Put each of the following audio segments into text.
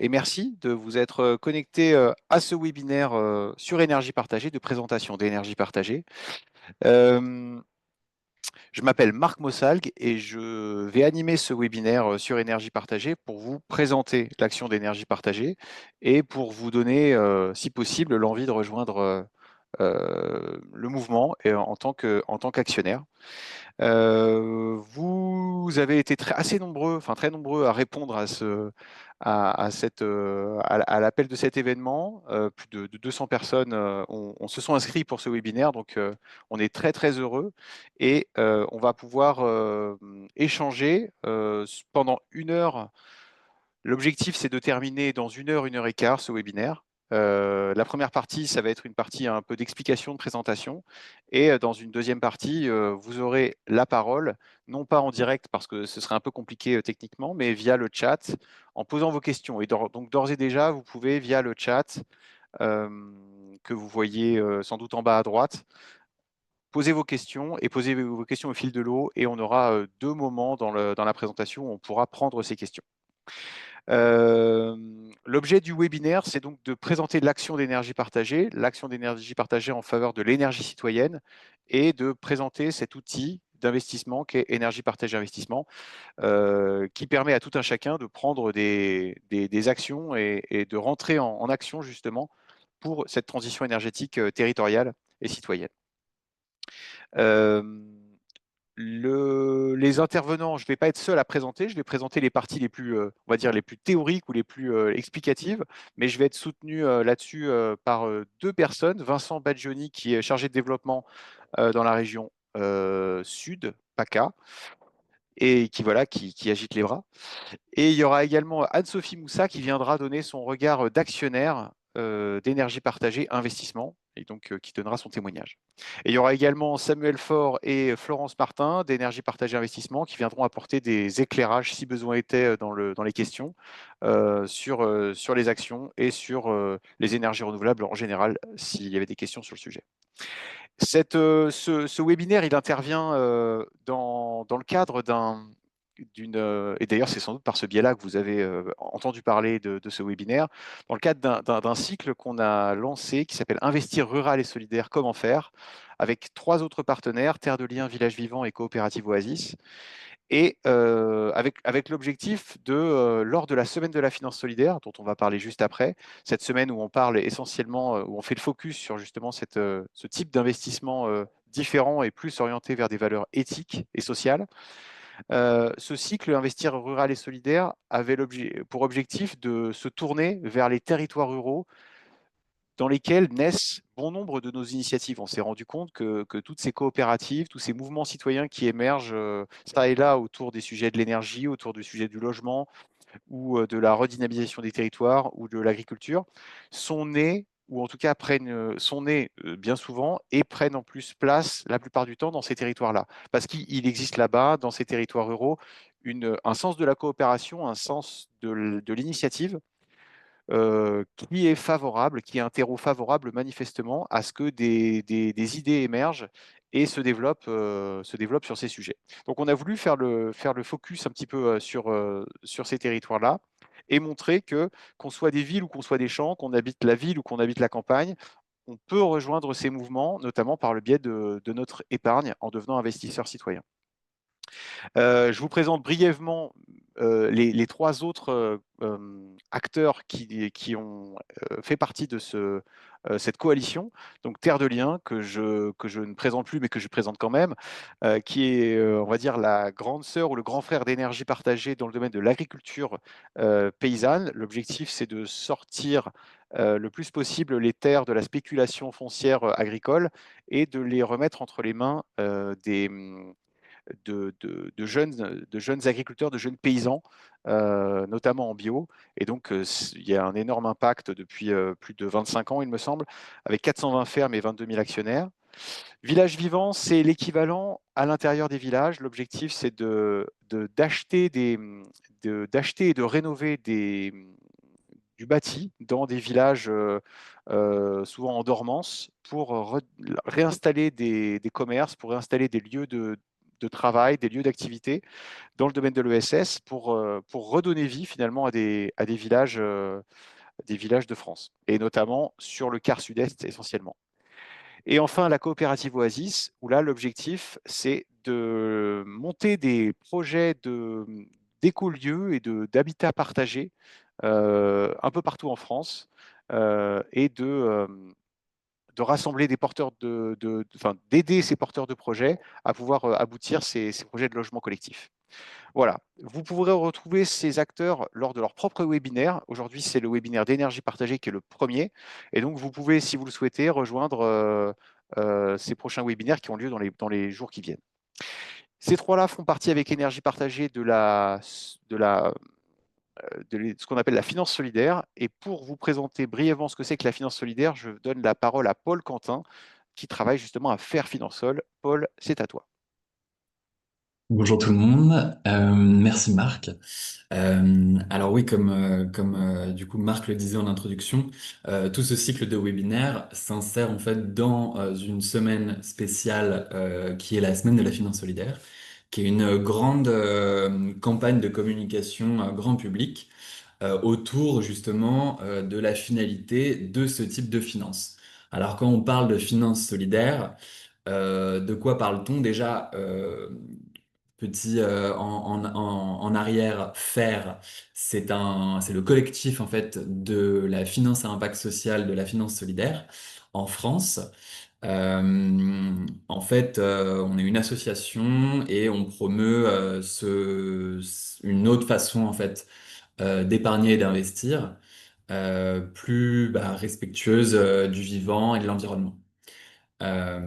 et merci de vous être connecté à ce webinaire sur énergie partagée, de présentation d'énergie partagée. Euh, je m'appelle Marc Mossalgue et je vais animer ce webinaire sur énergie partagée pour vous présenter l'action d'énergie partagée et pour vous donner, si possible, l'envie de rejoindre le mouvement et en tant qu'actionnaire. Vous avez été assez nombreux, enfin très nombreux à répondre à l'appel de cet événement. Plus de 200 personnes se sont inscrits pour ce webinaire, donc on est très très heureux et on va pouvoir échanger pendant 1 heure. L'objectif, c'est de terminer dans 1 heure et quart ce webinaire. La première partie, ça va être une partie un peu d'explication, de présentation. Et dans une deuxième partie, vous aurez la parole, non pas en direct parce que ce serait un peu compliqué techniquement, mais via le chat, en posant vos questions. Et donc d'ores et déjà, vous pouvez, via le chat, euh, que vous voyez sans doute en bas à droite, poser vos questions et poser vos questions au fil de l'eau. Et on aura 2 moments dans la présentation où on pourra prendre ces questions. L'objet du webinaire, c'est donc de présenter l'action d'énergie partagée en faveur de l'énergie citoyenne et de présenter cet outil d'investissement qu'est Énergie Partagée Investissement, qui permet à tout un chacun de prendre des actions et de rentrer en action justement pour cette transition énergétique territoriale et citoyenne. Euh, les intervenants, je ne vais pas être seul à présenter, je vais présenter les parties les plus, on va dire, les plus théoriques ou les plus explicatives, mais je vais être soutenu là-dessus par 2 personnes. Vincent Baggioni, qui est chargé de développement dans la région sud, PACA, et qui agite les bras. Et il y aura également Anne-Sophie Moussa qui viendra donner son regard d'actionnaire d'énergie partagée investissement et donc qui donnera son témoignage. Et il y aura également Samuel Faure et Florence Martin d'énergie partagée investissement qui viendront apporter des éclairages si besoin était dans les questions sur les actions et sur les énergies renouvelables en général s'il y avait des questions sur le sujet. Ce webinaire, il intervient dans le cadre et d'ailleurs c'est sans doute par ce biais-là que vous avez entendu parler de ce webinaire, dans le cadre d'un cycle qu'on a lancé qui s'appelle Investir rural et solidaire, comment faire, avec 3 autres partenaires, Terre de Liens, Village Vivant et Coopérative Oasis, et avec l'objectif lors de la semaine de la finance solidaire, dont on va parler juste après, cette semaine où on parle essentiellement, où on fait le focus sur justement ce type d'investissement différent et plus orienté vers des valeurs éthiques et sociales. Ce cycle Investir rural et solidaire avait pour objectif de se tourner vers les territoires ruraux dans lesquels naissent bon nombre de nos initiatives. On s'est rendu compte que toutes ces coopératives, tous ces mouvements citoyens qui émergent ça et là autour des sujets de l'énergie, autour du sujet du logement ou de la redynamisation des territoires ou de l'agriculture, sont nés ou en tout cas sont nés bien souvent et prennent en plus place la plupart du temps dans ces territoires-là. Parce qu'il existe là-bas, dans ces territoires ruraux, un sens de la coopération, un sens de l'initiative qui est favorable, qui est un terreau favorable manifestement à ce que des idées émergent et se développent sur ces sujets. Donc on a voulu faire le focus un petit peu sur ces territoires-là et montrer que qu'on soit des villes ou qu'on soit des champs, qu'on habite la ville ou qu'on habite la campagne, on peut rejoindre ces mouvements, notamment par le biais de notre épargne en devenant investisseur citoyen. Je vous présente brièvement les 3 autres acteurs qui ont fait partie de cette coalition. Donc Terre de Liens, que je ne présente plus, mais que je présente quand même, qui est, on va dire, la grande sœur ou le grand frère d'énergie partagée dans le domaine de l'agriculture paysanne. L'objectif, c'est de sortir le plus possible les terres de la spéculation foncière agricole et de les remettre entre les mains de jeunes agriculteurs, de jeunes paysans, notamment en bio. Et donc, il y a un énorme impact depuis plus de 25 ans, il me semble, avec 420 fermes et 22 000 actionnaires. Village vivant, c'est l'équivalent à l'intérieur des villages. L'objectif, c'est d'acheter d'acheter et de rénover du bâti dans des villages souvent en dormance pour réinstaller des commerces, pour réinstaller des lieux de de travail, des lieux d'activité dans le domaine de l'ESS pour redonner vie finalement à des villages de France, et notamment sur le quart sud-est essentiellement. Et enfin, la coopérative Oasis, où là, l'objectif, c'est de monter des projets d'écolieux et d'habitat partagé un peu partout en France et de rassembler des porteurs enfin, d'aider ces porteurs de projets à pouvoir aboutir ces projets de logement collectif. Voilà. Vous pourrez retrouver ces acteurs lors de leur propre webinaire. Aujourd'hui, c'est le webinaire d'énergie partagée qui est le premier. Et donc, vous pouvez, si vous le souhaitez, rejoindre ces prochains webinaires qui ont lieu dans les jours qui viennent. Ces trois-là font partie avec énergie partagée de ce qu'on appelle la finance solidaire. Et pour vous présenter brièvement ce que c'est que la finance solidaire, je donne la parole à Paul Quentin, qui travaille justement à Faire Finansol. Paul, c'est à toi. Bonjour tout le monde, merci Marc. Alors oui, comme du coup Marc le disait en introduction, tout ce cycle de webinaires s'insère en fait dans une semaine spéciale qui est la semaine de la finance solidaire, qui est une grande campagne de communication grand public autour justement de la finalité de ce type de finance. Alors quand on parle de finance solidaire, de quoi parle-t-on déjà? Petit en arrière, FAIRE, c'est le collectif en fait de la finance à impact social, de la finance solidaire en France. En fait, on est une association et on promeut une autre façon en fait d'épargner et d'investir, plus respectueuse du vivant et de l'environnement. Euh,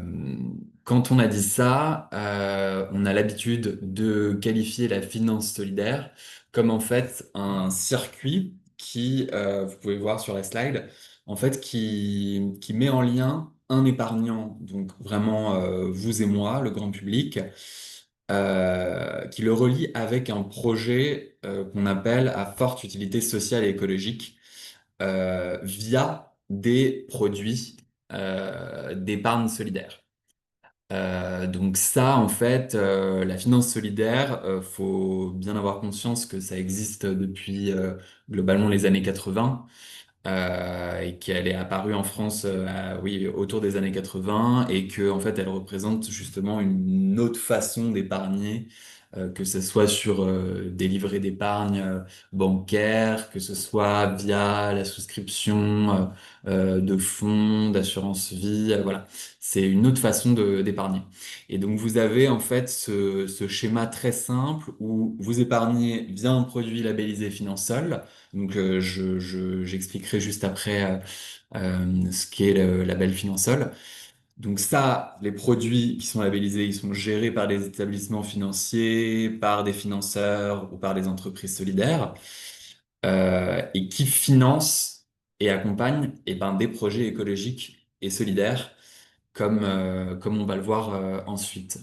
Quand on a dit ça, on a l'habitude de qualifier la finance solidaire comme en fait un circuit qui, vous pouvez voir sur la slide, en fait qui met en lien un épargnant, donc vraiment vous et moi, le grand public, qui le relie avec un projet qu'on appelle à forte utilité sociale et écologique via des produits d'épargne solidaire. Donc ça, en fait, la finance solidaire, faut bien avoir conscience que ça existe depuis globalement les années 80 et qu'elle est apparue en France, oui, autour des années 80 et que en fait, elle représente justement une autre façon d'épargner, que ce soit sur des livrets d'épargne bancaires, que ce soit via la souscription de fonds, d'assurance vie, voilà. C'est une autre façon d'épargner. Et donc, vous avez en fait ce schéma très simple où vous épargnez via un produit labellisé Finansol. Donc, j'expliquerai juste après ce qu'est le label Finansol. Donc ça, les produits qui sont labellisés, ils sont gérés par des établissements financiers, par des financeurs ou par des entreprises solidaires et qui financent et accompagnent des projets écologiques et solidaires comme on va le voir ensuite.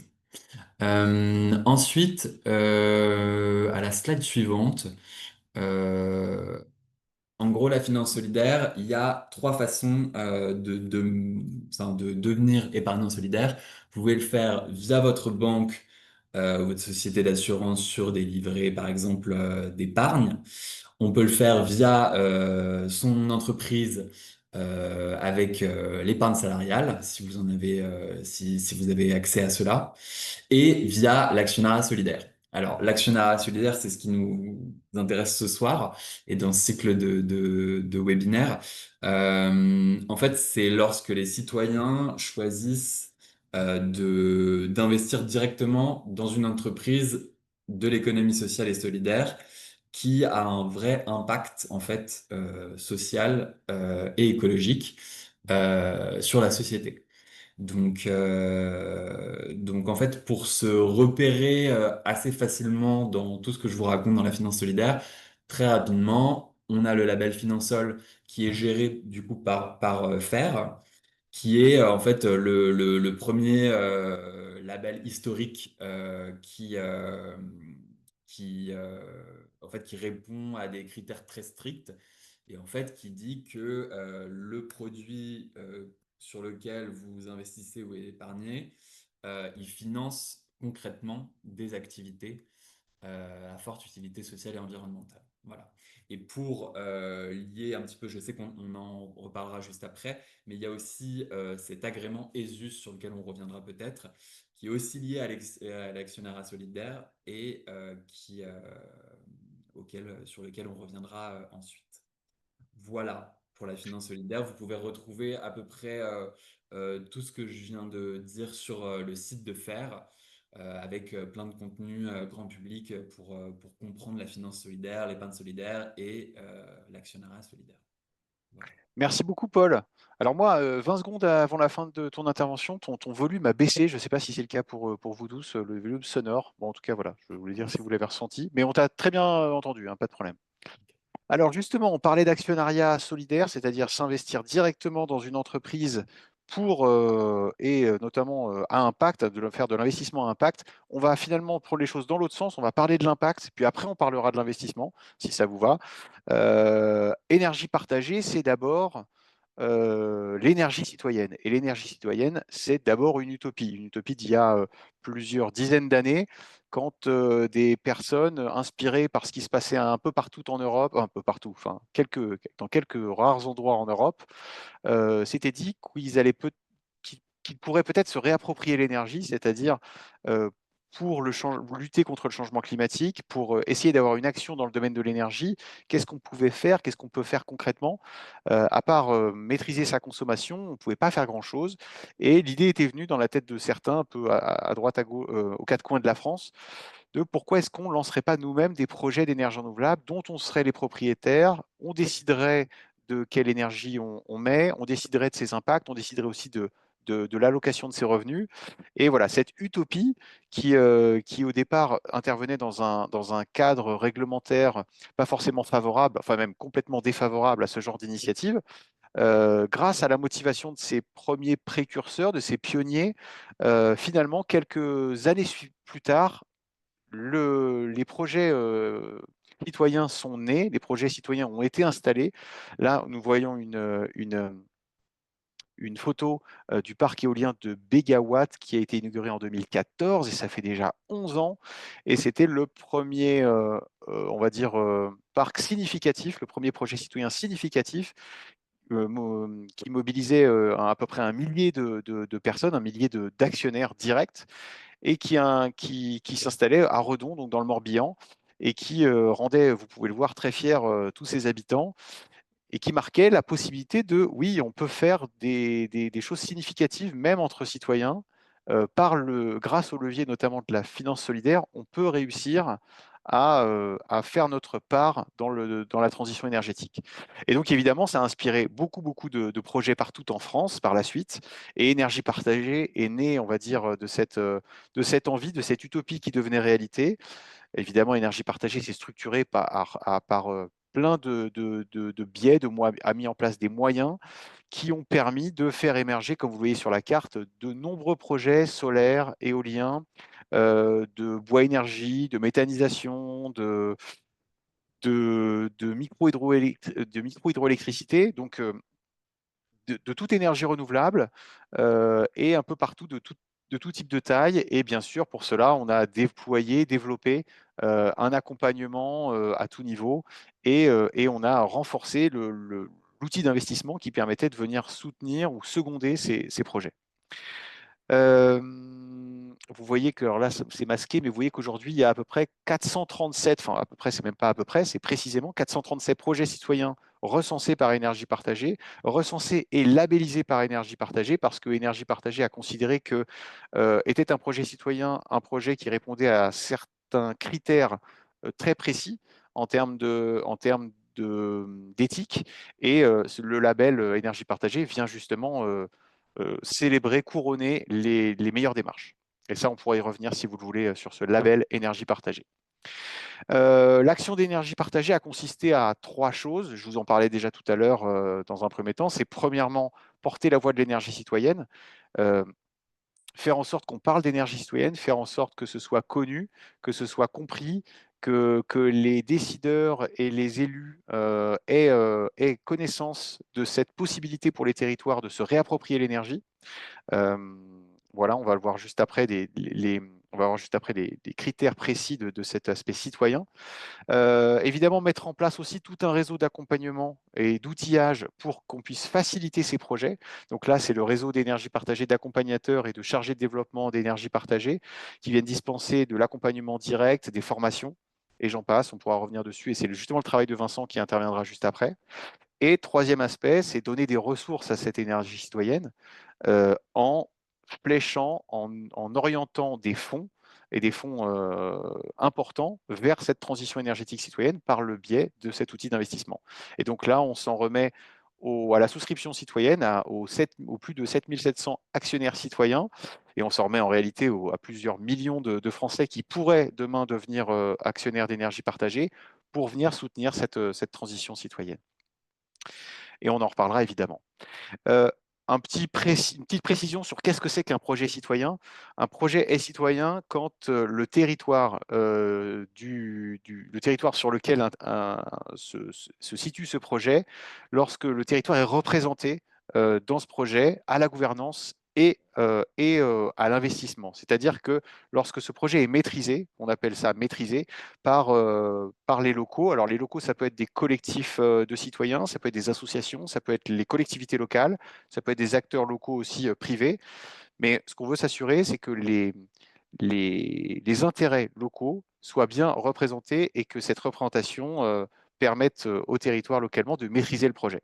Ensuite, à la slide suivante, euh, en gros, la finance solidaire, il y a trois façons enfin, de devenir épargnant solidaire. Vous pouvez le faire via votre banque, votre société d'assurance sur des livrets, par exemple, d'épargne. On peut le faire via son entreprise avec l'épargne salariale, si vous en avez, si vous avez accès à cela et via l'actionnariat solidaire. Alors, l'actionnariat solidaire, c'est ce qui nous intéresse ce soir et dans ce cycle de webinaires. En fait, c'est lorsque les citoyens choisissent d'investir directement dans une entreprise de l'économie sociale et solidaire qui a un vrai impact en fait social et écologique sur la société. Donc en fait, pour se repérer assez facilement dans tout ce que je vous raconte dans la finance solidaire, très rapidement, on a le label Finansol qui est géré du coup par FAIRE, qui est en fait le premier label historique en fait, qui répond à des critères très stricts et en fait qui dit que le produit sur lequel vous investissez ou épargnez, il finance concrètement des activités à forte utilité sociale et environnementale. Voilà. Et pour lier un petit peu, je sais qu'on en reparlera juste après, mais il y a aussi cet agrément ESUS sur lequel on reviendra peut-être, qui est aussi lié à l'actionnariat solidaire et sur lequel on reviendra ensuite. Voilà pour la finance solidaire. Vous pouvez retrouver à peu près tout ce que je viens de dire sur le site de FAIRE, avec plein de contenus grand public pour comprendre la finance solidaire, l'épargne solidaire et l'actionnariat solidaire. Voilà. Merci beaucoup, Paul. Alors moi, 20 secondes avant la fin de ton intervention, ton volume a baissé. Je ne sais pas si c'est le cas pour vous tous, le volume sonore. Bon, en tout cas, voilà, je voulais dire si vous l'avez ressenti. Mais on t'a très bien entendu, hein, pas de problème. Alors justement, on parlait d'actionnariat solidaire, c'est-à-dire s'investir directement dans une entreprise notamment à impact, faire de l'investissement à impact. On va finalement prendre les choses dans l'autre sens, on va parler de l'impact, puis après on parlera de l'investissement, si ça vous va. Énergie partagée, c'est d'abord l'énergie citoyenne. Et l'énergie citoyenne, c'est d'abord une utopie d'il y a plusieurs dizaines d'années, quand des personnes inspirées par ce qui se passait un peu partout en Europe, un peu partout, enfin, dans quelques rares endroits en Europe, s'étaient dit qu'ils pourraient peut-être se réapproprier l'énergie, c'est-à-dire euh, pour lutter contre le changement climatique, pour essayer d'avoir une action dans le domaine de l'énergie, qu'est-ce qu'on pouvait faire, qu'est-ce qu'on peut faire concrètement. À part maîtriser sa consommation, on ne pouvait pas faire grand-chose. Et l'idée était venue dans la tête de certains, un peu à droite, à gauche, aux quatre coins de la France, de pourquoi est-ce qu'on ne lancerait pas nous-mêmes des projets d'énergie renouvelable dont on serait les propriétaires, on déciderait de quelle énergie on met, on déciderait de ses impacts, on déciderait aussi de l'allocation de ses revenus. Et voilà, cette utopie qui au départ intervenait dans un cadre réglementaire pas forcément favorable, enfin même complètement défavorable à ce genre d'initiative, grâce à la motivation de ces premiers précurseurs, de ces pionniers, finalement, quelques années plus tard, les projets citoyens sont nés, les projets citoyens ont été installés. Là, nous voyons une photo du parc éolien de Bégawatt qui a été inauguré en 2014 et ça fait déjà 11 ans. Et c'était le premier, on va dire, parc significatif, le premier projet citoyen significatif qui mobilisait à peu près un millier de personnes, un millier d'actionnaires directs et qui s'installait à Redon, donc dans le Morbihan, et qui rendait, vous pouvez le voir, très fiers tous ses habitants, et qui marquait la possibilité de, oui, on peut faire des choses significatives, même entre citoyens, grâce au levier notamment de la finance solidaire, on peut réussir à faire notre part dans la transition énergétique. Et donc, évidemment, ça a inspiré beaucoup de projets partout en France par la suite. Et Énergie partagée est née, on va dire, de cette envie, de cette utopie qui devenait réalité. Évidemment, Énergie partagée s'est structurée par plein de biais, a mis en place des moyens qui ont permis de faire émerger, comme vous le voyez sur la carte, de nombreux projets solaires, éoliens, de bois énergie, de méthanisation, de micro-hydroélectricité, donc de toute énergie renouvelable et un peu partout de tout type de taille. Et bien sûr, pour cela, on a déployé, développé un accompagnement à tout niveau et on a renforcé l'outil d'investissement qui permettait de venir soutenir ou seconder ces projets. Vous voyez que, alors là, c'est masqué, mais vous voyez qu'aujourd'hui, il y a à peu près 437, enfin à peu près, c'est même pas à peu près, c'est précisément 437 projets citoyens recensés par Énergie Partagée, recensés et labellisés par Énergie Partagée, parce que Énergie Partagée a considéré que était un projet citoyen, un projet qui répondait à certains critères très précis d'éthique, et le label Énergie Partagée vient justement célébrer, couronner les meilleures démarches. Et ça, on pourrait y revenir si vous le voulez sur ce label énergie partagée. L'action d'énergie partagée a consisté à trois choses. Je vous en parlais déjà tout à l'heure dans un premier temps. C'est premièrement porter la voix de l'énergie citoyenne, euh, faire en sorte qu'on parle d'énergie citoyenne, faire en sorte que ce soit connu, que ce soit compris, que les décideurs et les élus aient connaissance de cette possibilité pour les territoires de se réapproprier l'énergie. Voilà, on va le voir juste après. On va voir juste après les critères précis de cet aspect citoyen. Évidemment, mettre en place aussi tout un réseau d'accompagnement et d'outillage pour qu'on puisse faciliter ces projets. Donc là, c'est le réseau d'énergie partagée d'accompagnateurs et de chargés de développement d'énergie partagée qui viennent dispenser de l'accompagnement direct, des formations, et j'en passe, on pourra revenir dessus, et c'est justement le travail de Vincent qui interviendra juste après. Et troisième aspect, c'est donner des ressources à cette énergie citoyenne en fléchant, en orientant des fonds et des fonds importants vers cette transition énergétique citoyenne par le biais de cet outil d'investissement. Et donc là, on s'en remet à la souscription citoyenne, aux plus de 7 700 actionnaires citoyens, et on s'en remet en réalité à plusieurs millions de Français qui pourraient demain devenir actionnaires d'énergie partagée pour venir soutenir cette transition citoyenne. Et on en reparlera évidemment. Euh, une petite précision sur qu'est-ce que c'est qu'un projet citoyen. Un projet est citoyen quand le territoire, le territoire sur lequel se situe ce projet, lorsque le territoire est représenté dans ce projet à la gouvernance et à l'investissement. C'est-à-dire que lorsque ce projet est maîtrisé, on appelle ça maîtrisé, par les locaux. Alors les locaux, ça peut être des collectifs de citoyens, ça peut être des associations, ça peut être les collectivités locales, ça peut être des acteurs locaux aussi privés. Mais ce qu'on veut s'assurer, c'est que les intérêts locaux soient bien représentés et que cette représentation permette au territoire localement de maîtriser le projet.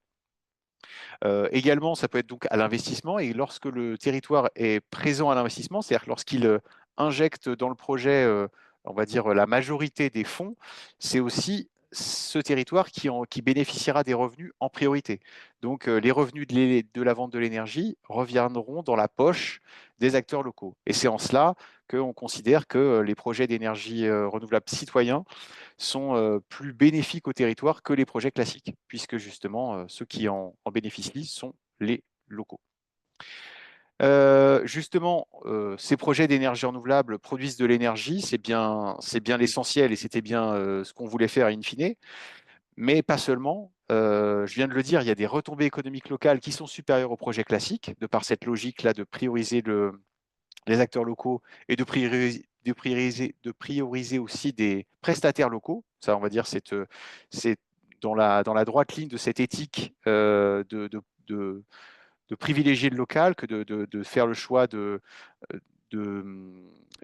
Également, ça peut être donc à l'investissement, et lorsque le territoire est présent à l'investissement, c'est-à-dire que lorsqu'il injecte dans le projet, on va dire, la majorité des fonds, c'est aussi ce territoire qui bénéficiera des revenus en priorité. Donc les revenus de la vente de l'énergie reviendront dans la poche des acteurs locaux. Et c'est en cela qu'on considère que les projets d'énergie renouvelable citoyens sont plus bénéfiques au territoire que les projets classiques, puisque justement, ceux qui en bénéficient sont les locaux. Justement, ces projets d'énergie renouvelable produisent de l'énergie, c'est bien l'essentiel et c'était bien ce qu'on voulait faire in fine, mais pas seulement. Je viens de le dire, il y a des retombées économiques locales qui sont supérieures aux projets classiques, de par cette logique-là de prioriser les acteurs locaux et de prioriser aussi des prestataires locaux. Ça, on va dire, c'est dans la droite ligne de cette éthique de privilégier le local que de faire le choix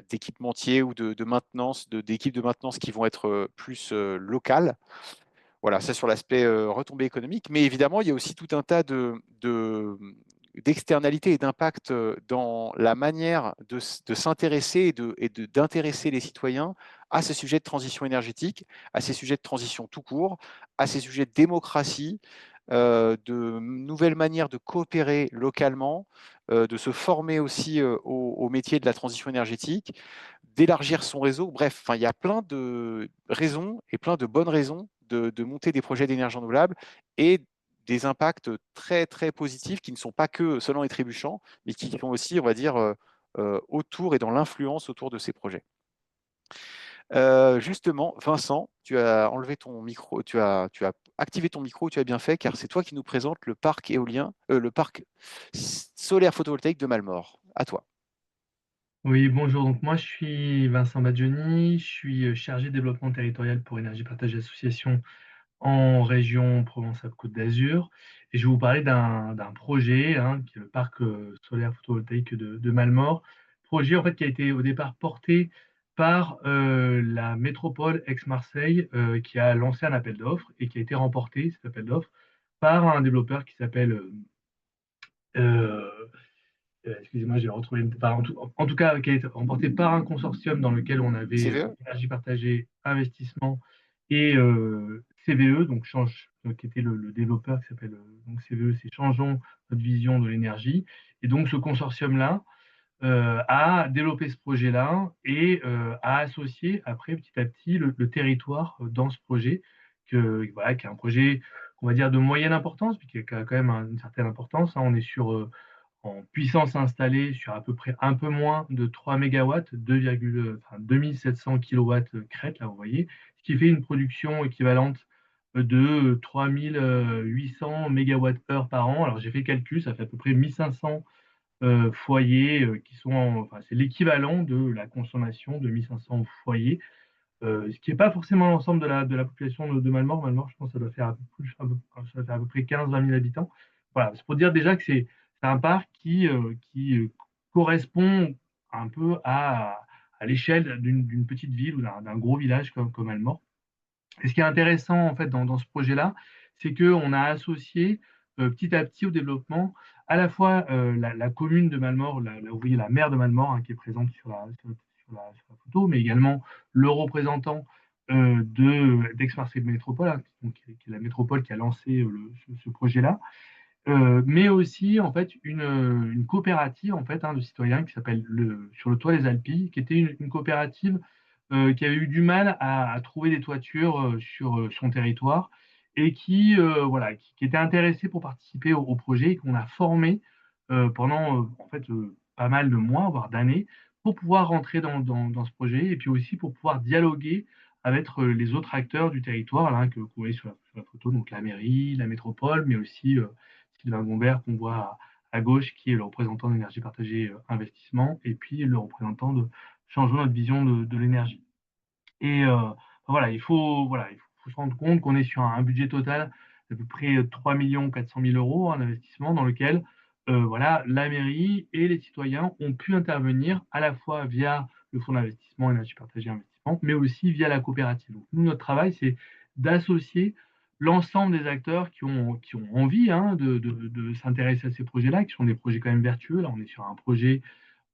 d'équipementiers ou de maintenance, d'équipes de maintenance qui vont être plus locales. Voilà, ça sur l'aspect retombée économique. Mais évidemment, il y a aussi tout un tas d'externalités et d'impacts dans la manière de s'intéresser d'intéresser les citoyens à ces sujets de transition énergétique, à ces sujets de transition tout court, à ces sujets de démocratie, de nouvelles manières de coopérer localement, de se former aussi au métier de la transition énergétique, d'élargir son réseau. Bref, enfin, il y a plein de raisons et plein de bonnes raisons de monter des projets d'énergie renouvelable et des impacts très très positifs qui ne sont pas que seulement et trébuchants, mais qui sont aussi, on va dire, autour et dans l'influence autour de ces projets. Justement, Vincent, tu as enlevé ton micro, tu as activé ton micro, tu as bien fait, car c'est toi qui nous présente le parc éolien, le parc solaire photovoltaïque de Malmort. À toi. Oui, bonjour. Donc moi, je suis Vincent Badjoni, je suis chargé de développement territorial pour Énergie Partagée Association en région Provence-Alpes-Côte d'Azur. Et je vais vous parler d'un projet, hein, qui est le parc solaire photovoltaïque de Malmort. Projet en fait qui a été au départ porté par la métropole Aix-Marseille, qui a lancé un appel d'offres et qui a été remporté, cet appel d'offres, par un développeur qui s'appelle euh, excusez-moi, j'ai retrouvé en tout cas, qui a été remporté par un consortium dans lequel on avait CVE? Énergie Partagée, Investissement et CVE, qui était le développeur qui s'appelle donc CVE, c'est Changeons notre vision de l'énergie. Et donc ce consortium-là a développé ce projet-là et a associé après petit à petit le territoire dans ce projet, voilà, qui est un projet qu'on va dire de moyenne importance, puis qui a quand même une certaine importance, hein. On est en puissance installée sur à peu près un peu moins de 3 mégawatts, 2700 kilowatts crête, là, vous voyez, ce qui fait une production équivalente de 3800 mégawatts-heure par an. Alors, j'ai fait le calcul, ça fait à peu près 1500 foyers qui sont enfin, c'est l'équivalent de la consommation de 1500 foyers, ce qui n'est pas forcément l'ensemble de la population de Malmort. Malmort, je pense que ça doit faire ça doit faire à peu près 15-20 000 habitants. Voilà, c'est pour dire déjà que c'est un parc qui correspond un peu à l'échelle d'une petite ville ou d'un gros village comme Malmort. Et ce qui est intéressant en fait dans ce projet-là, c'est qu'on a associé petit à petit au développement à la fois la commune de Malmort, vous voyez la maire de Malmort hein, qui est présente sur la photo, mais également le représentant d'Aix-Marseille Métropole, hein, donc, qui est la métropole qui a lancé ce projet-là, mais aussi en fait une coopérative en fait hein, de citoyens qui s'appelle Sur le toit des Alpilles, qui était une coopérative qui avait eu du mal à trouver des toitures sur son territoire et qui voilà qui était intéressée pour participer au projet et qu'on a formé pendant en fait pas mal de mois voire d'années pour pouvoir rentrer dans ce projet et puis aussi pour pouvoir dialoguer avec les autres acteurs du territoire là, que vous voyez sur la photo, donc la mairie, la métropole, mais aussi Sylvain Gombert qu'on voit à gauche, qui est le représentant d'énergie partagée investissement, et puis le représentant de Changeons notre vision de l'énergie. Et il faut se rendre compte qu'on est sur un budget total d'à peu près 3 400 000 euros en investissement dans lequel voilà, la mairie et les citoyens ont pu intervenir à la fois via le fonds d'investissement énergie partagée investissement, mais aussi via la coopérative. Donc, nous, notre travail, c'est d'associer l'ensemble des acteurs qui ont envie hein, de s'intéresser à ces projets-là, qui sont des projets quand même vertueux. Là, on est sur un projet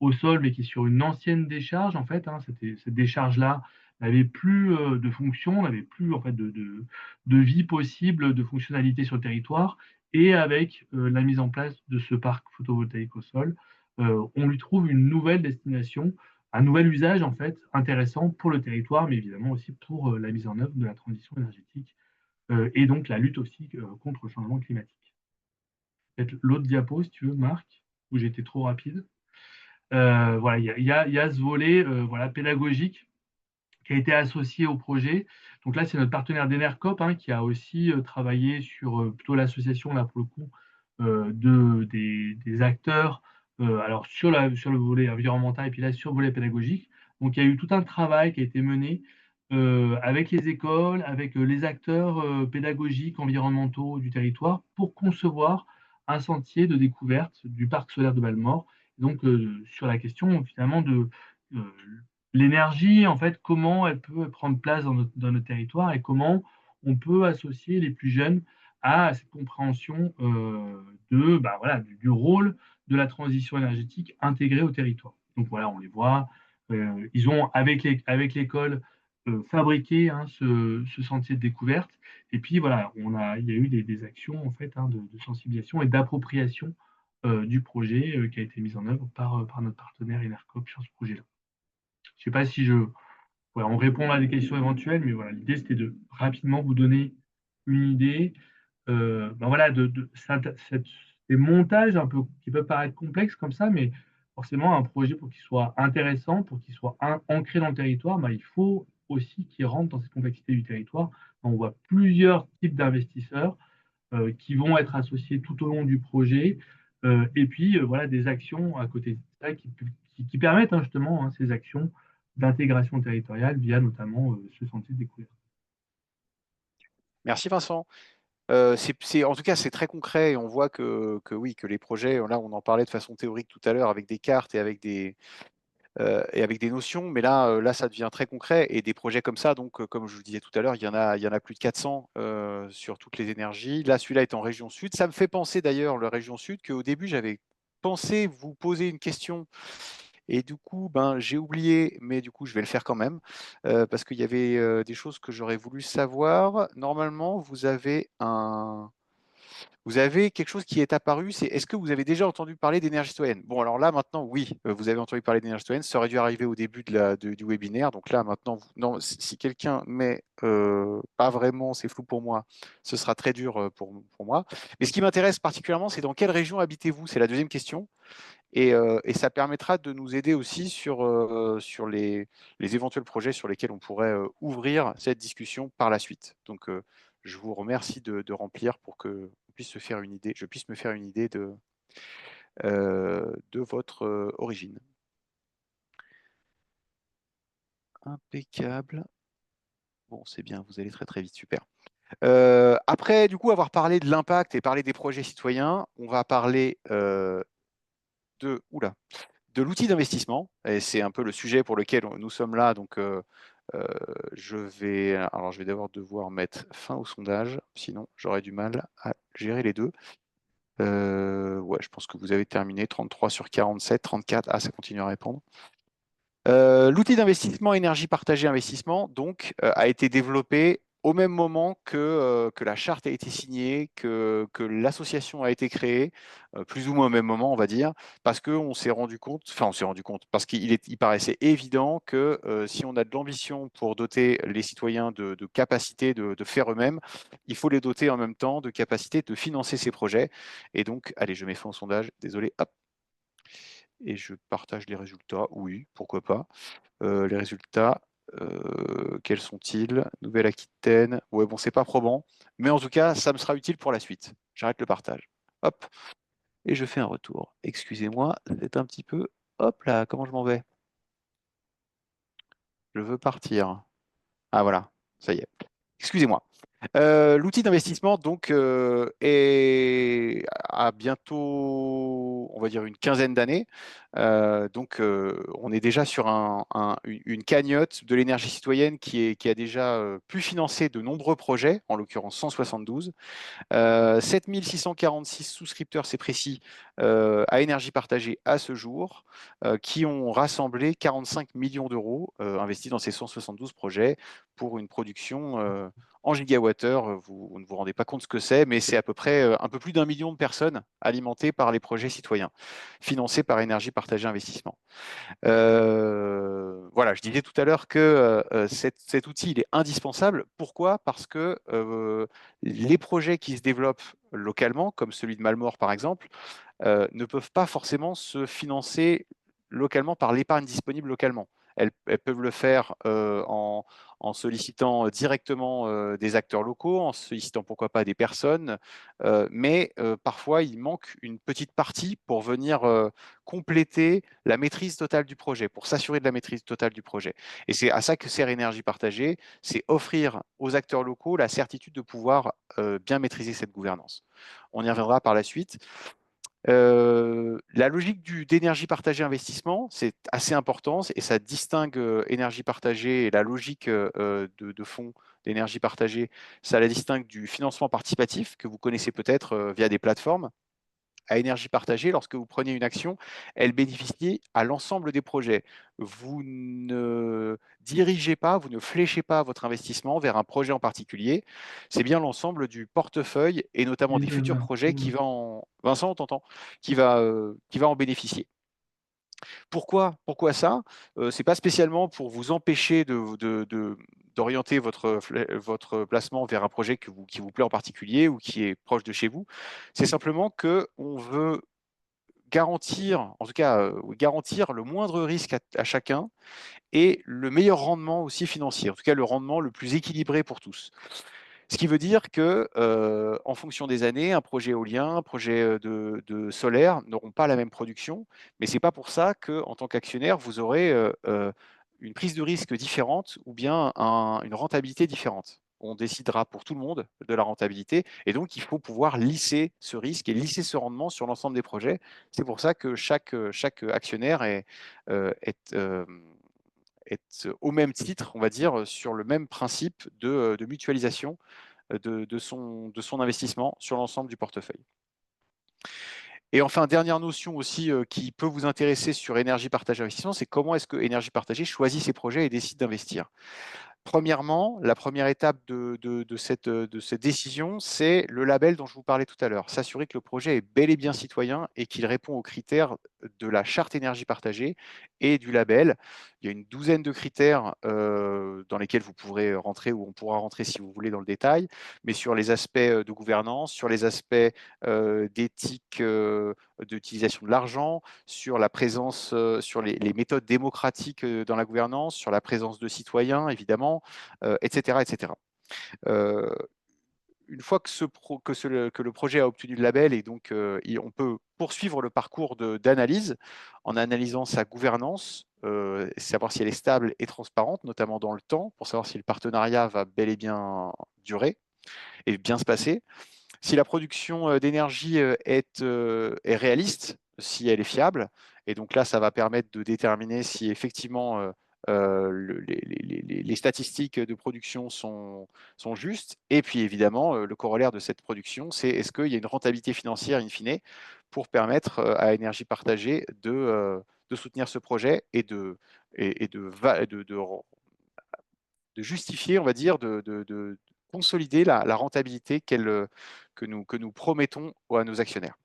au sol, mais qui est sur une ancienne décharge, en fait. Hein, cette décharge-là n'avait plus de fonction, n'avait plus en fait, de vie possible, de fonctionnalité sur le territoire. Et avec la mise en place de ce parc photovoltaïque au sol, on lui trouve une nouvelle destination, un nouvel usage en fait intéressant pour le territoire, mais évidemment aussi pour la mise en œuvre de la transition énergétique et donc la lutte aussi contre le changement climatique. Peut-être l'autre diapo, si tu veux, Marc, où j'étais trop rapide. Voilà, il y a ce volet voilà, pédagogique qui a été associé au projet. Donc là, c'est notre partenaire d'Enercop hein, qui a aussi travaillé sur plutôt l'association, là pour le coup, des acteurs, alors sur le volet environnemental et puis là sur le volet pédagogique. Donc il y a eu tout un travail qui a été mené avec les écoles, avec les acteurs pédagogiques, environnementaux du territoire pour concevoir un sentier de découverte du parc solaire de Balmort. Donc sur la question finalement de euh, l'énergie, en fait, comment elle peut prendre place dans notre territoire et comment on peut associer les plus jeunes à cette compréhension bah, voilà, du rôle de la transition énergétique intégrée au territoire. Donc voilà, on les voit, ils ont, avec l'école, fabriqué hein, ce sentier de découverte. Et puis voilà, il y a eu des actions en fait, hein, de sensibilisation et d'appropriation du projet qui a été mise en œuvre par notre partenaire Enercop sur ce projet-là. Je ne sais pas si on répond à des questions éventuelles, mais voilà, l'idée c'était de rapidement vous donner une idée, ben voilà, ces montages un peu qui peuvent paraître complexes comme ça, mais forcément un projet pour qu'il soit intéressant, pour qu'il soit ancré dans le territoire, ben, il faut aussi qu'il rentre dans cette complexité du territoire. On voit plusieurs types d'investisseurs qui vont être associés tout au long du projet, et puis voilà des actions à côté de ça qui permettent hein, justement hein, ces actions d'intégration territoriale via notamment ce sentier de découverte. Merci Vincent. En tout cas, c'est très concret et on voit que oui, que les projets, là on en parlait de façon théorique tout à l'heure avec des cartes et avec des notions, mais là, ça devient très concret et des projets comme ça, donc comme je vous disais tout à l'heure, il y en a plus de 400 sur toutes les énergies. Là, celui-là est en région sud. Ça me fait penser d'ailleurs, la région sud, qu'au début, j'avais pensé vous poser une question et du coup, j'ai oublié, mais du coup, je vais le faire quand même, parce qu'il y avait des choses que j'aurais voulu savoir. Normalement, vous avez quelque chose qui est apparu, c'est est-ce que vous avez déjà entendu parler d'énergie citoyenne? Bon, alors là, maintenant, oui, vous avez entendu parler d'énergie citoyenne. Ça aurait dû arriver au début du webinaire. Donc là, maintenant, non, si quelqu'un met pas vraiment, c'est flou pour moi, ce sera très dur pour moi. Mais ce qui m'intéresse particulièrement, c'est dans quelle région habitez-vous? C'est la deuxième question. Et ça permettra de nous aider aussi sur les éventuels projets sur lesquels on pourrait ouvrir cette discussion par la suite. Donc, je vous remercie de remplir pour que je puisse me faire une idée de votre origine. Impeccable. Bon, c'est bien, vous allez très très vite, super. Après, du coup, avoir parlé de l'impact et parlé des projets citoyens, on va parler de l'outil d'investissement. Et c'est un peu le sujet pour lequel nous sommes là. Donc, je vais devoir mettre fin au sondage, sinon j'aurai du mal à gérer les deux. Ouais, je pense que vous avez terminé. 33 sur 47, 34. Ah, ça continue à répondre. L'outil d'investissement énergie partagée investissement donc a été développé au même moment que la charte a été signée, que l'association a été créée, plus ou moins au même moment, on va dire, parce qu'on s'est rendu compte, parce qu'il paraissait évident que si on a de l'ambition pour doter les citoyens de capacités de faire eux-mêmes, il faut les doter en même temps de capacités de financer ces projets. Et donc, allez, je mets fin au sondage, désolé, hop, et je partage les résultats, oui, pourquoi pas. Les résultats, quels sont-ils? Nouvelle-Aquitaine. Ouais, bon, c'est pas probant, mais en tout cas, ça me sera utile pour la suite. J'arrête le partage. Hop, et je fais un retour. Excusez-moi, c'est un petit peu... Hop là, comment je m'en vais? Je veux partir. Ah voilà, ça y est. Excusez-moi. L'outil d'investissement donc a bientôt, on va dire, une quinzaine d'années. Donc, on est déjà sur une cagnotte de l'énergie citoyenne qui a déjà pu financer de nombreux projets, en l'occurrence 172. 7646 souscripteurs, c'est précis, à énergie partagée à ce jour, qui ont rassemblé 45 millions d'euros investis dans ces 172 projets pour une production en gigawattheure. Vous ne vous rendez pas compte ce que c'est, mais c'est à peu près un peu plus d'1 million de personnes alimentées par les projets citoyens, financés par énergie partagée investissement. Voilà, je disais tout à l'heure que cet outil, il est indispensable. Pourquoi? Parce que les projets qui se développent localement, comme celui de Malmort par exemple, ne peuvent pas forcément se financer localement par l'épargne disponible localement. Elles peuvent le faire en sollicitant directement des acteurs locaux, en sollicitant pourquoi pas des personnes, mais parfois il manque une petite partie pour venir compléter la maîtrise totale du projet, pour s'assurer de la maîtrise totale du projet. Et c'est à ça que sert Énergie Partagée, c'est offrir aux acteurs locaux la certitude de pouvoir bien maîtriser cette gouvernance. On y reviendra par la suite. La logique d'énergie partagée investissement, c'est assez important et ça distingue énergie partagée et la logique de fonds d'énergie partagée, ça la distingue du financement participatif que vous connaissez peut-être via des plateformes. À énergie partagée, lorsque vous prenez une action, elle bénéficie à l'ensemble des projets. Vous ne dirigez pas, vous ne fléchez pas votre investissement vers un projet en particulier. C'est bien l'ensemble du portefeuille et notamment des futurs projets qui va en... Vincent, on t'entend, qui va en bénéficier. Pourquoi ça? C'est pas spécialement pour vous empêcher d'orienter votre placement vers un projet qui vous plaît en particulier ou qui est proche de chez vous. C'est simplement qu'on veut garantir, en tout cas, garantir le moindre risque à chacun et le meilleur rendement aussi financier, en tout cas le rendement le plus équilibré pour tous. Ce qui veut dire que, en fonction des années, un projet éolien, un projet de solaire n'auront pas la même production, mais c'est pas pour ça qu'en tant qu'actionnaire, vous aurez une prise de risque différente ou bien une rentabilité différente. On décidera pour tout le monde de la rentabilité et donc il faut pouvoir lisser ce risque et lisser ce rendement sur l'ensemble des projets. C'est pour ça que chaque actionnaire est au même titre, on va dire, sur le même principe de mutualisation de son investissement sur l'ensemble du portefeuille. Et enfin, dernière notion aussi qui peut vous intéresser sur énergie partagée investissement, c'est comment est-ce que énergie partagée choisit ses projets et décide d'investir. Premièrement, la première étape de cette décision, c'est le label dont je vous parlais tout à l'heure. S'assurer que le projet est bel et bien citoyen et qu'il répond aux critères de la charte énergie partagée et du label. Il y a une douzaine de critères dans lesquels vous pourrez rentrer ou on pourra rentrer si vous voulez dans le détail, mais sur les aspects de gouvernance, sur les aspects d'éthique d'utilisation de l'argent, sur la présence, sur les méthodes démocratiques dans la gouvernance, sur la présence de citoyens, évidemment, etc., etc. une fois que, que le projet a obtenu le label, et donc on peut poursuivre le parcours d'analyse en analysant sa gouvernance, savoir si elle est stable et transparente, notamment dans le temps, pour savoir si le partenariat va bel et bien durer et bien se passer. Si la production d'énergie est réaliste, si elle est fiable, et donc là, ça va permettre de déterminer si effectivement les statistiques de production sont justes. Et puis évidemment, le corollaire de cette production, c'est est-ce qu'il y a une rentabilité financière in fine pour permettre à Énergie Partagée de soutenir ce projet et de justifier, on va dire, de consolider la rentabilité que nous promettons à nos actionnaires.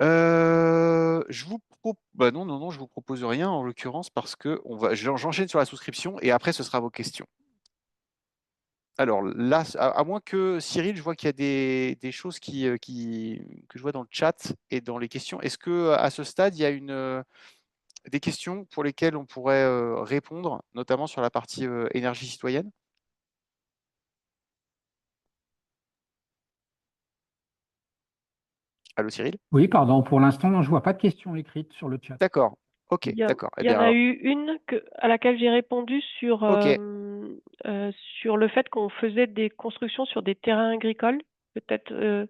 Je vous propose rien en l'occurrence parce que j'enchaîne sur la souscription et après ce sera vos questions. Alors là, à moins que Cyril, je vois qu'il y a des choses que je vois dans le chat et dans les questions. Est-ce que à ce stade, il y a des questions pour lesquelles on pourrait répondre, notamment sur la partie énergie citoyenne? Allô Cyril? Oui, pardon, pour l'instant, je ne vois pas de questions écrites sur le chat. D'accord, ok, d'accord. Il y en a eu une à laquelle j'ai répondu sur, Ok. sur le fait qu'on faisait des constructions sur des terrains agricoles. Peut-être,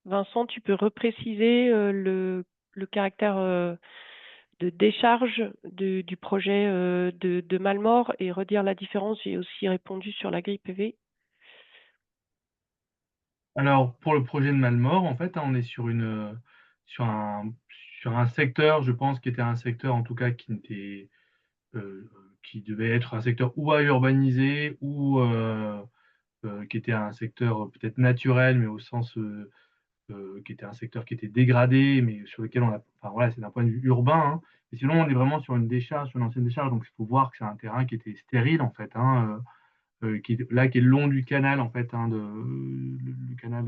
Vincent, tu peux repréciser le caractère de décharge du projet de Malmort et redire la différence. J'ai aussi répondu sur la grille PV. Alors, pour le projet de Malmort, en fait, on est sur un secteur, je pense, qui était un secteur, en tout cas, qui devait être un secteur ou à urbaniser ou qui était un secteur peut-être naturel, mais au sens qui était un secteur qui était dégradé, mais sur lequel enfin voilà, c'est d'un point de vue urbain. Hein. Et sinon, on est vraiment sur une décharge, sur une ancienne décharge, donc il faut voir que c'est un terrain qui était stérile en fait, hein, qui est le long du canal en fait, hein, le canal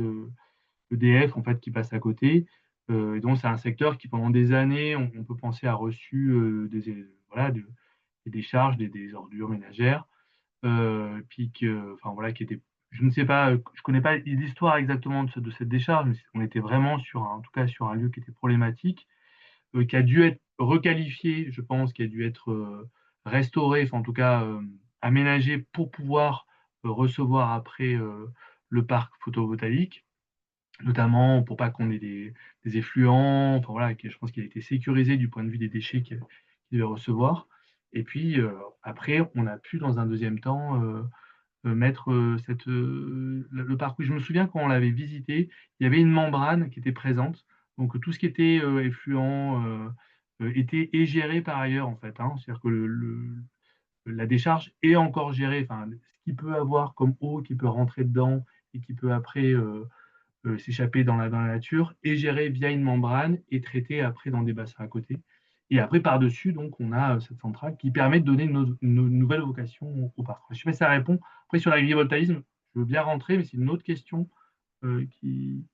EDF en fait qui passe à côté. Et donc c'est un secteur qui pendant des années, on peut penser a reçu des décharges, des ordures ménagères, puis enfin voilà, qui était, je ne sais pas, je connais pas l'histoire exactement de cette décharge, mais on était vraiment en tout cas sur un lieu qui était problématique, qui a dû être requalifié, je pense, qui a dû être restauré, enfin en tout cas aménagé pour pouvoir recevoir après le parc photovoltaïque, notamment pour pas qu'on ait des effluents, enfin voilà, je pense qu'il a été sécurisé du point de vue des déchets qu'il devait recevoir. Et puis après, on a pu dans un deuxième temps mettre le parcours. Je me souviens quand on l'avait visité, il y avait une membrane qui était présente. Donc tout ce qui était effluent était géré par ailleurs en fait. Hein. C'est-à-dire que la décharge est encore gérée. Enfin, ce qu'il peut avoir comme eau qui peut rentrer dedans et qui peut après s'échapper dans la nature est géré via une membrane et traité après dans des bassins à côté. Et après, par-dessus, donc, on a cette centrale qui permet de donner une nouvelle vocation au parc. Je ne sais pas si ça répond. Après, sur l'agrivoltaïsme, je veux bien rentrer, mais c'est une autre question qui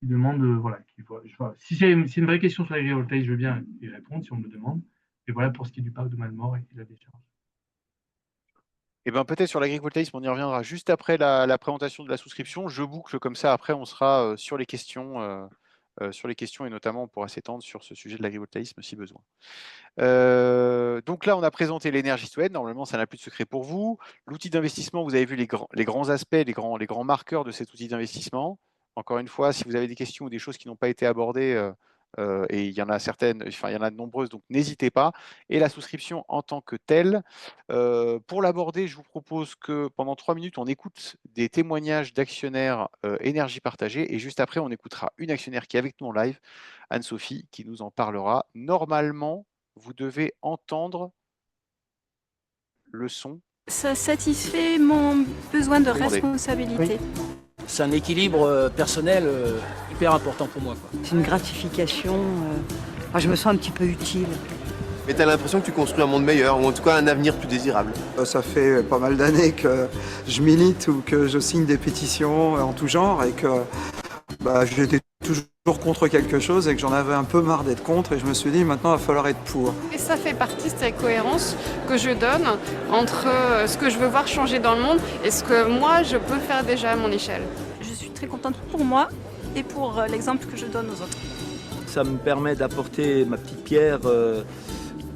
demande, si c'est une vraie question sur l'agrivoltaïsme, je veux bien y répondre si on me le demande. Et voilà pour ce qui est du parc de Malmort et de la décharge. Eh ben, peut-être sur l'agrivoltaïsme, on y reviendra juste après la présentation de la souscription. Je boucle comme ça, après on sera sur les questions et notamment on pourra s'étendre sur ce sujet de l'agrivoltaïsme si besoin. Donc là, on a présenté l'énergie citoyenne. Normalement, ça n'a plus de secret pour vous. L'outil d'investissement, vous avez vu les grands aspects, les grands marqueurs de cet outil d'investissement. Encore une fois, si vous avez des questions ou des choses qui n'ont pas été abordées, et il y en a certaines, enfin il y en a de nombreuses, donc n'hésitez pas. Et la souscription en tant que telle, pour l'aborder, je vous propose que pendant 3 minutes, on écoute des témoignages d'actionnaires énergie partagée, et juste après, on écoutera une actionnaire qui est avec nous en live, Anne-Sophie, qui nous en parlera. Normalement, vous devez entendre le son. Ça satisfait mon besoin de responsabilité. Oui. C'est un équilibre personnel hyper important pour moi. C'est une gratification. Je me sens un petit peu utile. Mais t'as l'impression que tu construis un monde meilleur, ou en tout cas un avenir plus désirable. Ça fait pas mal d'années que je milite ou que je signe des pétitions en tout genre et que j'étais toujours toujours contre quelque chose et que j'en avais un peu marre d'être contre et je me suis dit maintenant il va falloir être pour. Et ça fait partie de cette cohérence que je donne entre ce que je veux voir changer dans le monde et ce que moi je peux faire déjà à mon échelle. Je suis très contente pour moi et pour l'exemple que je donne aux autres. Ça me permet d'apporter ma petite pierre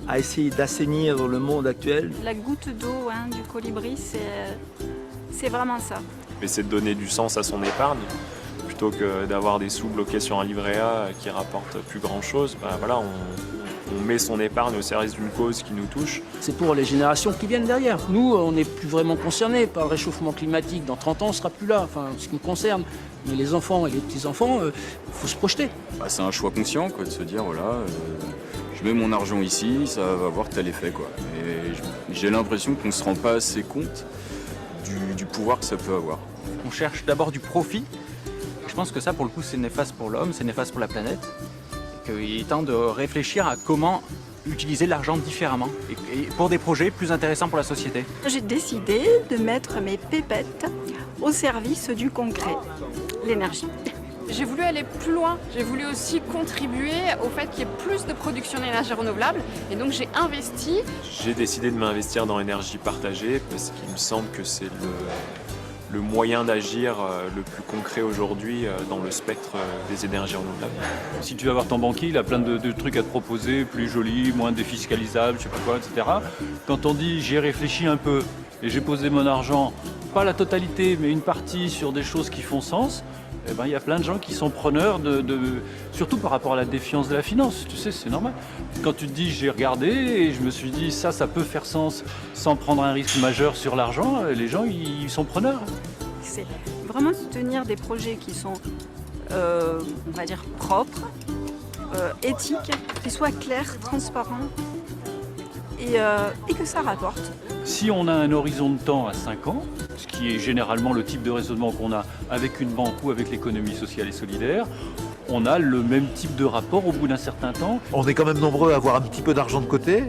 à essayer d'assainir le monde actuel. La goutte d'eau du colibri, c'est vraiment ça. Essayer de donner du sens à son épargne, plutôt que d'avoir des sous bloqués sur un livret A qui rapporte plus grand chose. Voilà, on met son épargne au service d'une cause qui nous touche. C'est pour les générations qui viennent derrière. Nous, on n'est plus vraiment concernés par le réchauffement climatique. Dans 30 ans, on ne sera plus là, enfin, ce qui me concerne. Mais les enfants et les petits-enfants, il faut se projeter. C'est un choix conscient, quoi, de se dire, voilà, je mets mon argent ici, ça va avoir tel effet, quoi. Et j'ai l'impression qu'on ne se rend pas assez compte du pouvoir que ça peut avoir. On cherche d'abord du profit. Je pense que ça, pour le coup, c'est néfaste pour l'homme, c'est néfaste pour la planète. Et qu'il est temps de réfléchir à comment utiliser l'argent différemment et pour des projets plus intéressants pour la société. J'ai décidé de mettre mes pépettes au service du concret, l'énergie. J'ai voulu aller plus loin, j'ai voulu aussi contribuer au fait qu'il y ait plus de production d'énergie renouvelable et donc j'ai investi. J'ai décidé de m'investir dans l'énergie partagée parce qu'il me semble que c'est le moyen d'agir le plus concret aujourd'hui dans le spectre des énergies renouvelables. Si tu vas voir ton banquier, il a plein de trucs à te proposer, plus jolis, moins défiscalisables, je sais pas quoi, etc. Quand on dit j'ai réfléchi un peu et j'ai posé mon argent, pas la totalité, mais une partie sur des choses qui font sens, eh ben, il y a plein de gens qui sont preneurs surtout par rapport à la défiance de la finance, tu sais, c'est normal. Quand tu te dis j'ai regardé et je me suis dit ça peut faire sens sans prendre un risque majeur sur l'argent, les gens ils sont preneurs. C'est vraiment soutenir des projets qui sont, on va dire, propres, éthiques, qui soient clairs, transparents et que ça rapporte. Si on a un horizon de temps à 5 ans, ce qui est généralement le type de raisonnement qu'on a avec une banque ou avec l'économie sociale et solidaire, on a le même type de rapport au bout d'un certain temps. On est quand même nombreux à avoir un petit peu d'argent de côté.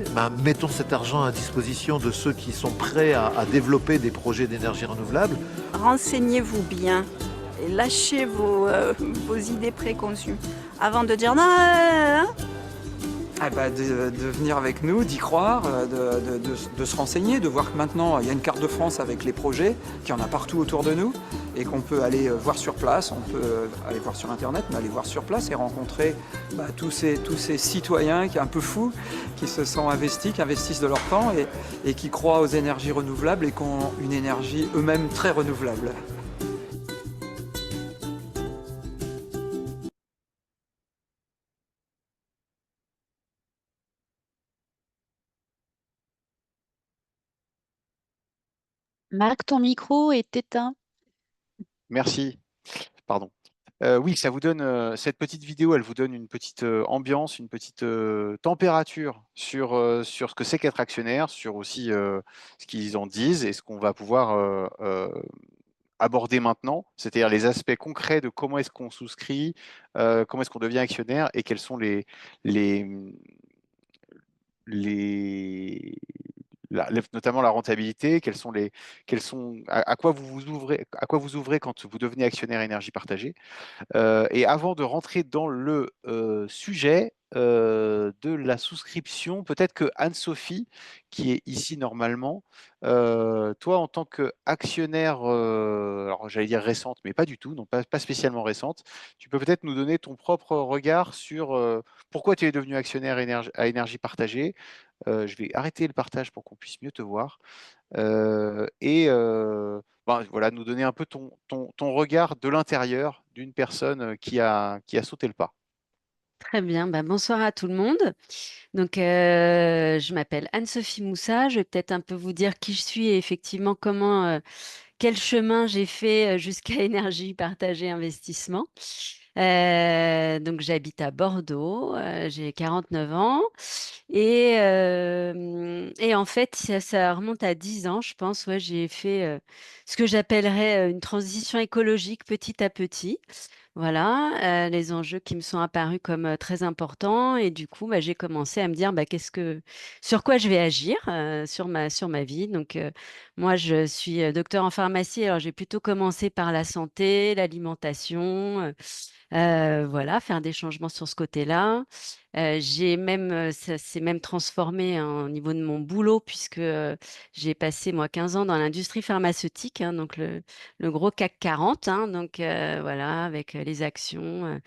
Mettons cet argent à disposition de ceux qui sont prêts à développer des projets d'énergie renouvelable. Renseignez-vous bien et lâchez vos idées préconçues avant de dire non. De venir avec nous, d'y croire, de se renseigner, de voir que maintenant il y a une carte de France avec les projets, qu'il y en a partout autour de nous et qu'on peut aller voir sur place, on peut aller voir sur internet, mais aller voir sur place et rencontrer tous ces citoyens qui sont un peu fous, qui se sont investis, qui investissent de leur temps et qui croient aux énergies renouvelables et qui ont une énergie eux-mêmes très renouvelable. Marc, ton micro est éteint. Merci. Pardon. Oui, ça vous donne cette petite vidéo, elle vous donne une petite ambiance, une petite température sur ce que c'est qu'être actionnaire, sur aussi ce qu'ils en disent et ce qu'on va pouvoir aborder maintenant, c'est-à-dire les aspects concrets de comment est-ce qu'on souscrit, comment est-ce qu'on devient actionnaire et quels sont notamment la rentabilité, à quoi vous ouvrez quand vous devenez actionnaire énergie partagée. Et avant de rentrer dans le sujet de la souscription, peut-être que Anne-Sophie, qui est ici normalement, toi en tant qu'actionnaire, alors j'allais dire récente, mais pas du tout, non, pas spécialement récente, tu peux peut-être nous donner ton propre regard sur pourquoi tu es devenu actionnaire à énergie partagée. Je vais arrêter le partage pour qu'on puisse mieux te voir. Voilà, nous donner un peu ton regard de l'intérieur d'une personne qui a sauté le pas. Très bien, bonsoir à tout le monde. Donc, je m'appelle Anne-Sophie Moussa. Je vais peut-être un peu vous dire qui je suis et effectivement quel chemin j'ai fait jusqu'à Énergie Partagée Investissement. Donc, j'habite à Bordeaux, j'ai 49 ans et en fait, ça remonte à 10 ans, je pense. Ouais, j'ai fait ce que j'appellerais une transition écologique petit à petit. Voilà, les enjeux qui me sont apparus comme très importants. Et du coup, j'ai commencé à me dire sur quoi je vais agir sur ma vie. Donc, moi, je suis docteur en pharmacie. Alors, j'ai plutôt commencé par la santé, l'alimentation. Voilà, faire des changements sur ce côté-là. Ça s'est même transformé hein, au niveau de mon boulot puisque j'ai passé moi 15 ans dans l'industrie pharmaceutique, hein, donc le gros CAC 40, hein, donc voilà, avec les actions,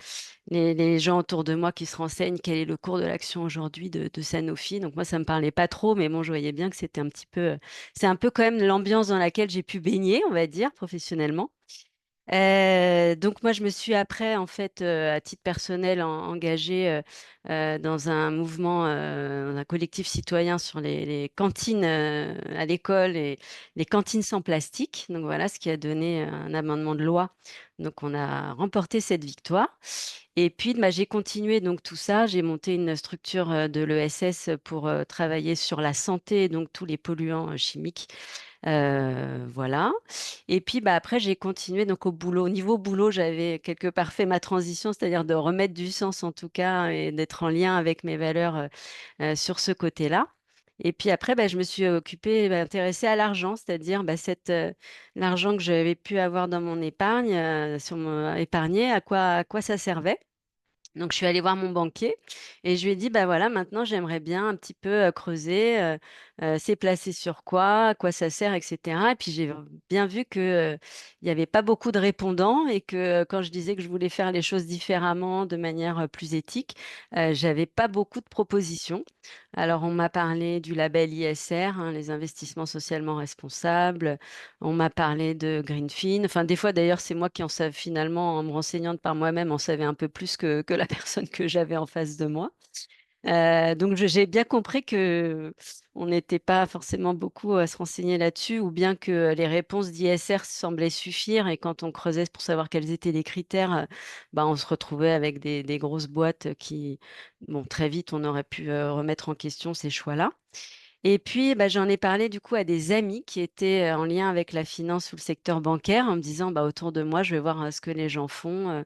les gens autour de moi qui se renseignent quel est le cours de l'action aujourd'hui de Sanofi. Donc moi, ça me parlait pas trop, mais bon, je voyais bien que c'était un petit peu, c'est un peu quand même l'ambiance dans laquelle j'ai pu baigner, on va dire, professionnellement. Donc moi, je me suis après, en fait, à titre personnel, engagée dans un mouvement, dans un collectif citoyen sur les cantines à l'école et les cantines sans plastique. Donc voilà, ce qui a donné un amendement de loi. Donc on a remporté cette victoire. Et puis, j'ai continué donc tout ça. J'ai monté une structure de l'ESS pour travailler sur la santé, donc tous les polluants chimiques. Voilà. Et puis, après, j'ai continué donc au boulot. Au niveau boulot, j'avais quelque part fait ma transition, c'est-à-dire de remettre du sens en tout cas et d'être en lien avec mes valeurs sur ce côté-là. Et puis après, je me suis occupée, intéressée à l'argent, c'est-à-dire l'argent que j'avais pu avoir dans mon épargne, sur mon épargné, à quoi ça servait. Donc, je suis allée voir mon banquier et je lui ai dit, voilà, maintenant, j'aimerais bien un petit peu creuser, c'est placé sur quoi, à quoi ça sert, etc. Et puis, j'ai bien vu que il n'y avait pas beaucoup de répondants et que quand je disais que je voulais faire les choses différemment, de manière plus éthique, j'avais pas beaucoup de propositions. Alors, on m'a parlé du label ISR, hein, les investissements socialement responsables. On m'a parlé de Greenfin. Enfin, des fois, d'ailleurs, c'est moi qui en savais finalement, en me renseignant par moi-même, en savais un peu plus que la personne que j'avais en face de moi. Donc, j'ai bien compris que on n'était pas forcément beaucoup à se renseigner là-dessus, ou bien que les réponses d'ISR semblaient suffire. Et quand on creusait pour savoir quels étaient les critères, on se retrouvait avec des grosses boîtes qui, bon, très vite, on aurait pu remettre en question ces choix-là. Et puis, j'en ai parlé du coup à des amis qui étaient en lien avec la finance ou le secteur bancaire en me disant, autour de moi, je vais voir ce que les gens font,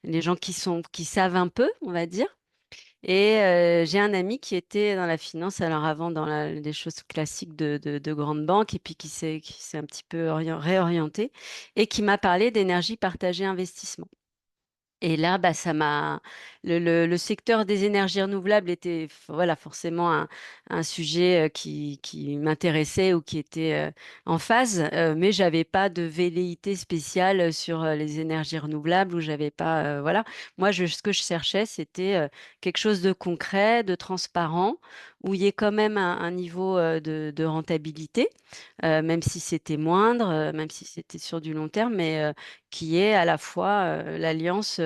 les gens qui savent un peu, on va dire. Et j'ai un ami qui était dans la finance, alors avant dans les choses classiques de grandes banques, et puis qui s'est un petit peu réorienté et qui m'a parlé d'énergie partagée investissement. Et là, le secteur des énergies renouvelables était voilà, forcément un sujet qui m'intéressait ou qui était en phase, mais j'avais pas de velléité spéciale sur les énergies renouvelables ou j'avais pas, voilà. Moi, ce que je cherchais, c'était quelque chose de concret, de transparent, où il y ait quand même un niveau de rentabilité, même si c'était moindre, même si c'était sur du long terme, mais qui est à la fois l'alliance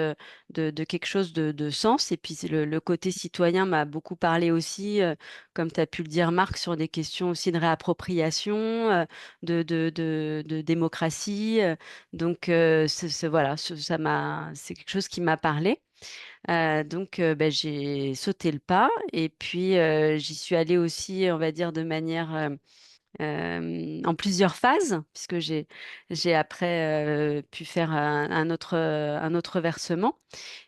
de quelque chose de sens. Et puis le côté citoyen m'a beaucoup parlé aussi, comme tu as pu le dire, Marc, sur des questions aussi de réappropriation, de démocratie. Donc, voilà, c'est quelque chose qui m'a parlé. Donc, j'ai sauté le pas et puis j'y suis allée aussi, on va dire, de manière en plusieurs phases, puisque j'ai après pu faire un autre versement.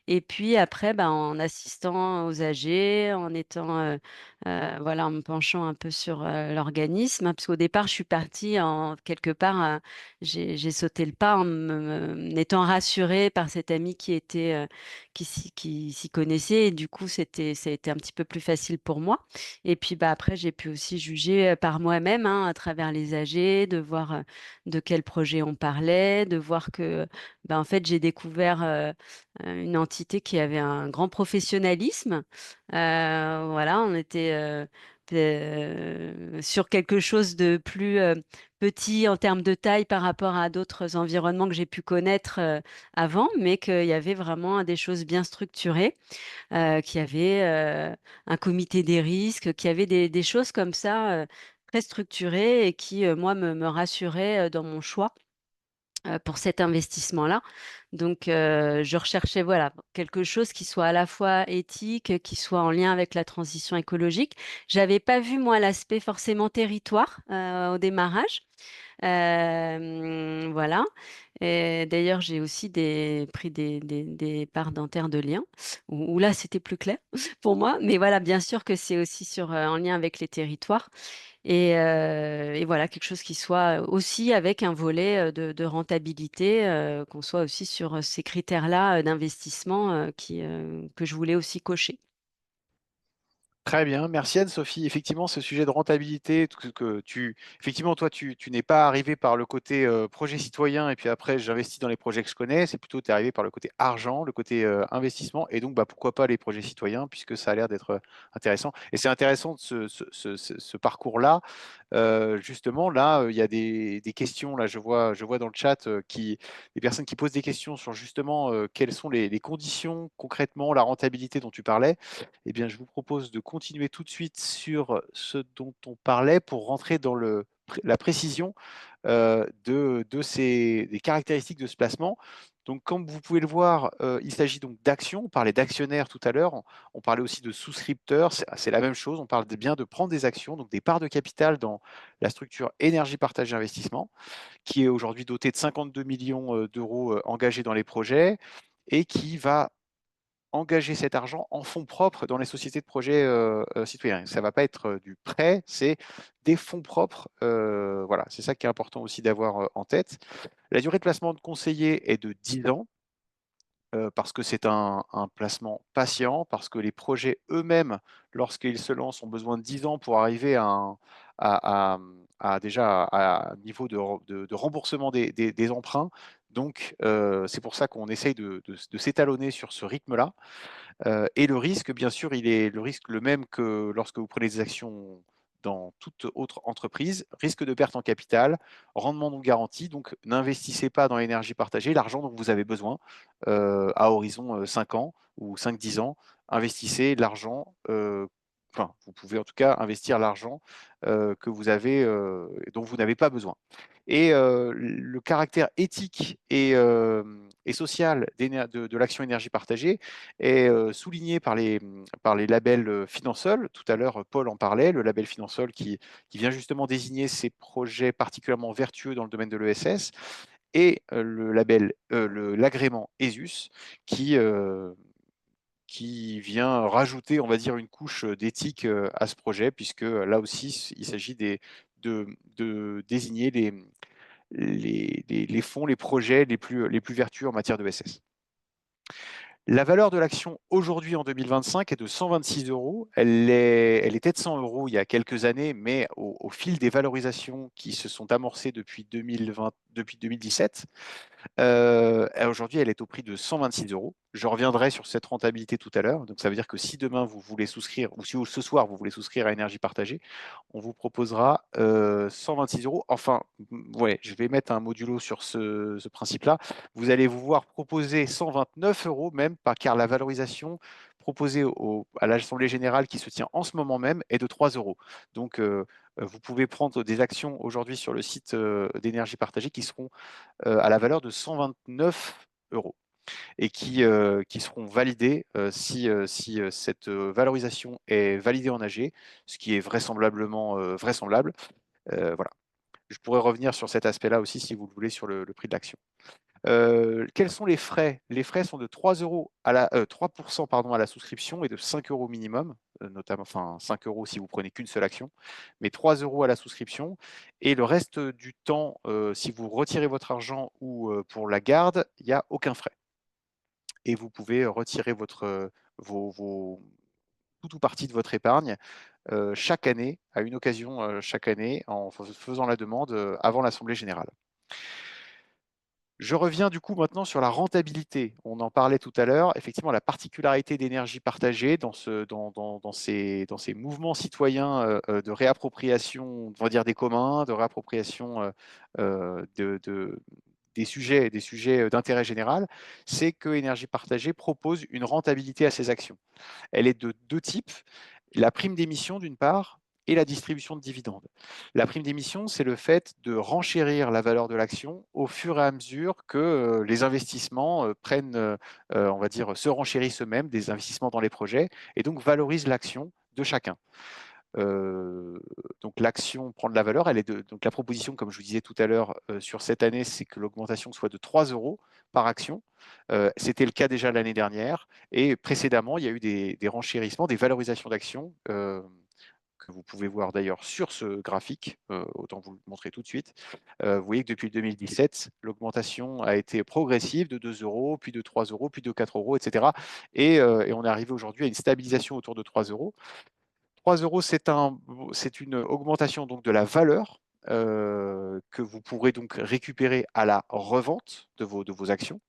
Et puis après, en assistant aux âgés, en étant, voilà, en me penchant un peu sur l'organisme, hein, parce qu'au départ, je suis partie quelque part, j'ai sauté le pas en étant rassurée par cet ami qui était, qui s'y connaissait. Et du coup, ça a été un petit peu plus facile pour moi. Et puis après, j'ai pu aussi juger par moi-même, hein, à travers les âgés, de voir de quel projet on parlait, de voir que, en fait, j'ai découvert une entité qui avait un grand professionnalisme. Voilà, on était sur quelque chose de plus petit en termes de taille par rapport à d'autres environnements que j'ai pu connaître avant, mais qu'il y avait vraiment des choses bien structurées, qu'il y avait un comité des risques, qu'il y avait des choses comme ça très structurées et qui, moi, me rassuraient dans mon choix pour cet investissement-là. Donc, je recherchais voilà, quelque chose qui soit à la fois éthique, qui soit en lien avec la transition écologique. J'avais pas vu, moi, l'aspect forcément territoire au démarrage. Voilà. Et d'ailleurs, j'ai aussi pris des parts dans Terre de Liens, où là, c'était plus clair pour moi. Mais voilà, bien sûr que c'est aussi en lien avec les territoires. Et voilà, quelque chose qui soit aussi avec un volet de rentabilité, qu'on soit aussi sur ces critères-là d'investissement que je voulais aussi cocher. Très bien, merci Anne-Sophie. Effectivement, ce sujet de rentabilité, effectivement, toi, tu n'es pas arrivé par le côté projet citoyen et puis après, j'investis dans les projets que je connais. C'est plutôt, tu es arrivé par le côté argent, le côté investissement. Et donc, bah, pourquoi pas les projets citoyens, puisque ça a l'air d'être intéressant. Et c'est intéressant ce parcours-là. Justement, là, il y a des questions. Là, je vois dans le chat des personnes qui posent des questions sur justement quelles sont les conditions concrètement, la rentabilité dont tu parlais. Eh bien, je vous propose de continuer tout de suite sur ce dont on parlait pour rentrer dans la précision des caractéristiques de ce placement. Donc, comme vous pouvez le voir, il s'agit donc d'actions. On parlait d'actionnaires tout à l'heure. On parlait aussi de souscripteurs. C'est la même chose. On parle bien de prendre des actions, donc des parts de capital dans la structure Énergie Partagée Investissement, qui est aujourd'hui dotée de 52 millions d'euros engagés dans les projets et qui va engager cet argent en fonds propres dans les sociétés de projets citoyens. Ça ne va pas être du prêt, c'est des fonds propres. Voilà, c'est ça qui est important aussi d'avoir en tête. La durée de placement de conseiller est de 10 ans. Parce que c'est un placement patient, parce que les projets eux-mêmes, lorsqu'ils se lancent, ont besoin de 10 ans pour arriver déjà à un niveau de remboursement des emprunts. Donc, c'est pour ça qu'on essaye de s'étalonner sur ce rythme-là. Et le risque, bien sûr, il est le risque le même que lorsque vous prenez des actions dans toute autre entreprise, risque de perte en capital, rendement non garanti, donc n'investissez pas dans l'énergie partagée, l'argent dont vous avez besoin à horizon 5 ans ou 5-10 ans, investissez l'argent, enfin, vous pouvez en tout cas investir l'argent que vous avez, dont vous n'avez pas besoin. Et le caractère éthique et social de l'action énergie partagée est souligné par les labels Finansol. Tout à l'heure, Paul en parlait, le label Finansol qui vient justement désigner ces projets particulièrement vertueux dans le domaine de l'ESS, et l'agrément ESUS qui vient rajouter, on va dire, une couche d'éthique à ce projet, puisque là aussi, il s'agit de désigner les fonds, les projets les plus vertueux en matière d'ESS. La valeur de l'action aujourd'hui en 2025 est de 126 €. Elle était de 100 € il y a quelques années, mais au fil des valorisations qui se sont amorcées depuis 2017, aujourd'hui, elle est au prix de 126 €. Je reviendrai sur cette rentabilité tout à l'heure. Donc, ça veut dire que si demain vous voulez souscrire, ou si ce soir vous voulez souscrire à Énergie Partagée, on vous proposera 126 €. Enfin, ouais, je vais mettre un modulo sur ce principe-là. Vous allez vous voir proposer 129 € même, car la valorisation proposée à l'Assemblée Générale qui se tient en ce moment même est de 3 €. Donc, vous pouvez prendre des actions aujourd'hui sur le site d'Énergie Partagée qui seront à la valeur de 129 € et qui seront validées si cette valorisation est validée en AG, ce qui est vraisemblablement vraisemblable. Voilà. Je pourrais revenir sur cet aspect-là aussi si vous le voulez sur le prix de l'action. Quels sont les frais? Les frais sont de 3% à la souscription et de 5 € minimum, notamment, enfin 5 € si vous prenez qu'une seule action, mais 3 € à la souscription. Et le reste du temps, si vous retirez votre argent ou pour la garde, il n'y a aucun frais. Et vous pouvez retirer toute ou partie de votre épargne chaque année, à une occasion chaque année, en faisant la demande avant l'Assemblée Générale. Je reviens du coup maintenant sur la rentabilité. On en parlait tout à l'heure. Effectivement, la particularité d'énergie partagée dans ces mouvements citoyens de réappropriation, on va dire, des communs, de réappropriation des sujets d'intérêt général, c'est que Énergie Partagée propose une rentabilité à ses actions. Elle est de deux types. La prime d'émission d'une part, et la distribution de dividendes. La prime d'émission, c'est le fait de renchérir la valeur de l'action au fur et à mesure que les investissements on va dire, se renchérissent eux-mêmes, des investissements dans les projets, et donc valorisent l'action de chacun. Donc l'action prend de la valeur. Donc la proposition, comme je vous disais tout à l'heure, sur cette année, c'est que l'augmentation soit de 3 € par action. C'était le cas déjà l'année dernière. Et précédemment, il y a eu des renchérissements, des valorisations d'actions que vous pouvez voir d'ailleurs sur ce graphique, autant vous le montrer tout de suite. Vous voyez que depuis 2017, l'augmentation a été progressive de 2 €, puis de 3 €, puis de 4 €, etc. Et on est arrivé aujourd'hui à une stabilisation autour de 3 €. 3 €, c'est une augmentation donc de la valeur que vous pourrez donc récupérer à la revente de vos actions.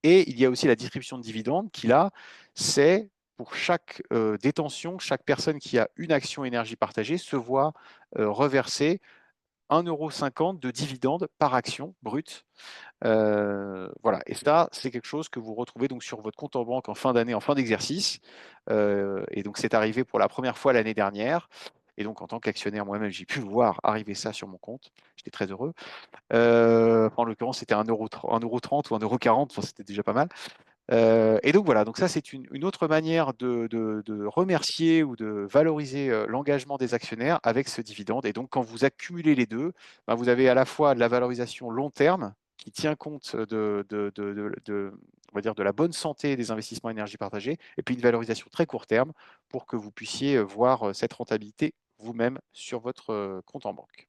Et il y a aussi la distribution de dividendes qui, là, c'est pour chaque détention, chaque personne qui a une action énergie partagée se voit reverser 1,50 € de dividendes par action brute. Voilà. Et ça, c'est quelque chose que vous retrouvez donc sur votre compte en banque en fin d'année, en fin d'exercice. Et donc, c'est arrivé pour la première fois l'année dernière. Et donc, en tant qu'actionnaire, moi-même, j'ai pu voir arriver ça sur mon compte. J'étais très heureux. En l'occurrence, c'était 1,30 € ou 1,40 €. Enfin, c'était déjà pas mal. Et donc voilà, donc ça c'est une autre manière de remercier ou de valoriser l'engagement des actionnaires avec ce dividende. Et donc quand vous accumulez les deux, ben, vous avez à la fois de la valorisation long terme qui tient compte on va dire de la bonne santé des investissements énergie partagée, et puis une valorisation très court terme pour que vous puissiez voir cette rentabilité vous-même sur votre compte en banque.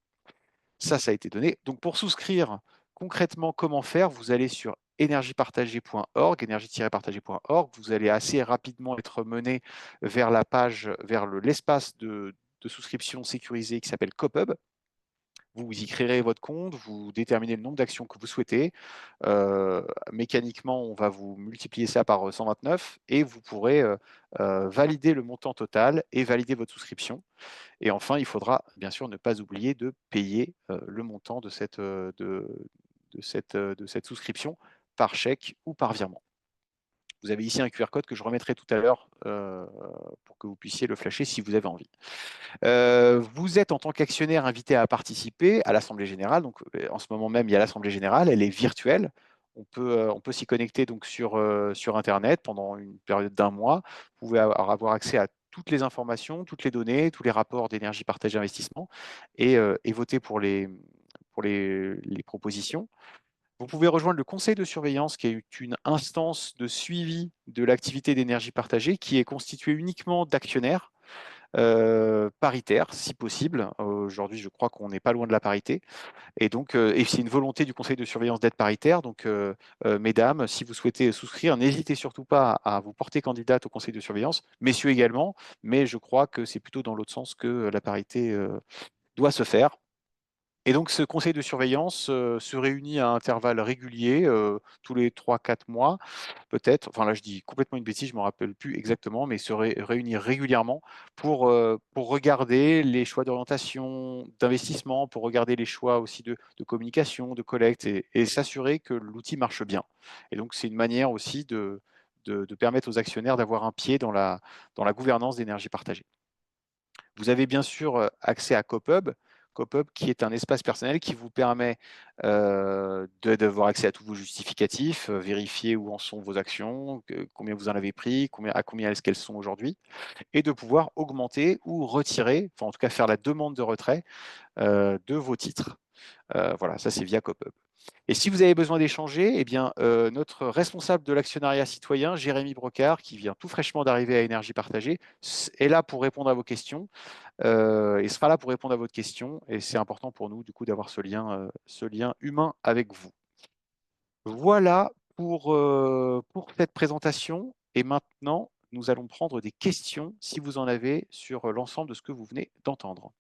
Ça a été donné. Donc pour souscrire, concrètement, comment faire? Vous allez sur énergiepartagée.org, énergie-partagée.org. Vous allez assez rapidement être mené vers la page, vers l'espace de souscription sécurisée qui s'appelle CoPub. Vous y créerez votre compte, vous déterminez le nombre d'actions que vous souhaitez. Mécaniquement, on va vous multiplier ça par 129 et vous pourrez valider le montant total et valider votre souscription. Et enfin, il faudra bien sûr ne pas oublier de payer le montant de cette souscription par chèque ou par virement. Vous avez ici un QR code que je remettrai tout à l'heure pour que vous puissiez le flasher si vous avez envie. Vous êtes en tant qu'actionnaire invité à participer à l'Assemblée générale. Donc, en ce moment même, il y a l'Assemblée générale, elle est virtuelle. On peut s'y connecter donc sur Internet pendant une période d'1 mois. Vous pouvez avoir accès à toutes les informations, toutes les données, tous les rapports d'énergie partagée investissement et voter pour les propositions. Vous pouvez rejoindre le conseil de surveillance qui est une instance de suivi de l'activité d'énergie partagée qui est constituée uniquement d'actionnaires paritaires, si possible. Aujourd'hui, je crois qu'on n'est pas loin de la parité. Et donc, c'est une volonté du conseil de surveillance d'être paritaire. Donc, mesdames, si vous souhaitez souscrire, n'hésitez surtout pas à vous porter candidate au conseil de surveillance. Messieurs également, mais je crois que c'est plutôt dans l'autre sens que la parité doit se faire. Et donc, ce conseil de surveillance se réunit à intervalles réguliers, tous les 3-4 mois, peut-être. Enfin, là, je dis complètement une bêtise, je ne me rappelle plus exactement, mais se réunit régulièrement pour regarder les choix d'orientation, d'investissement, pour regarder les choix aussi de communication, de collecte, et s'assurer que l'outil marche bien. Et donc, c'est une manière aussi de permettre aux actionnaires d'avoir un pied dans la gouvernance d'énergie partagée. Vous avez bien sûr accès à CoPub. CoPub qui est un espace personnel qui vous permet d'avoir accès à tous vos justificatifs, vérifier où en sont vos actions, combien vous en avez pris, à combien est-ce qu'elles sont aujourd'hui, et de pouvoir augmenter ou retirer, enfin en tout cas faire la demande de retrait de vos titres. Voilà, ça c'est via CoPub. Et si vous avez besoin d'échanger, eh bien, notre responsable de l'actionnariat citoyen, Jérémy Brocard, qui vient tout fraîchement d'arriver à Énergie Partagée, est là pour répondre à vos questions. Et sera là pour répondre à votre question. Et c'est important pour nous, du coup, d'avoir ce lien humain avec vous. Voilà pour cette présentation. Et maintenant, nous allons prendre des questions, si vous en avez, sur l'ensemble de ce que vous venez d'entendre.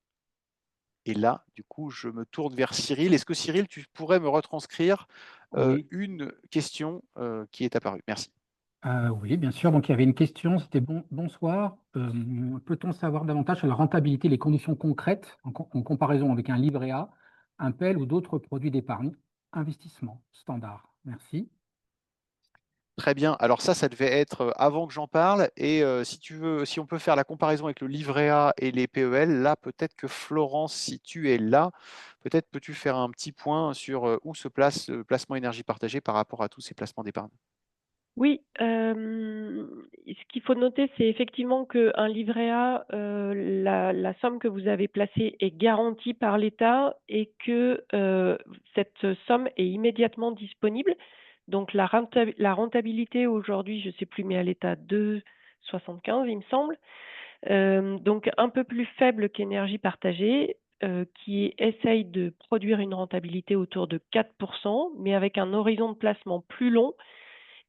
Et là, du coup, je me tourne vers Cyril. Est-ce que Cyril, tu pourrais me retranscrire une question qui est apparue? Merci. Oui, bien sûr. Donc, il y avait une question, c'était bonsoir. Peut-on savoir davantage sur la rentabilité, les conditions concrètes en comparaison avec un livret A, un PEL ou d'autres produits d'épargne, investissement standard? Merci. Très bien. Alors ça devait être avant que j'en parle. Et si tu veux, si on peut faire la comparaison avec le livret A et les PEL, là, peut-être que Florence, si tu es là, peut-être peux-tu faire un petit point sur où se place le placement énergie partagée par rapport à tous ces placements d'épargne? Oui, ce qu'il faut noter, c'est effectivement qu'un livret A, la somme que vous avez placée est garantie par l'État et que, cette somme est immédiatement disponible. Donc la rentabilité aujourd'hui, je ne sais plus, mais elle est à 2,75 il me semble. Donc un peu plus faible qu'Énergie partagée, qui essaye de produire une rentabilité autour de 4 mais avec un horizon de placement plus long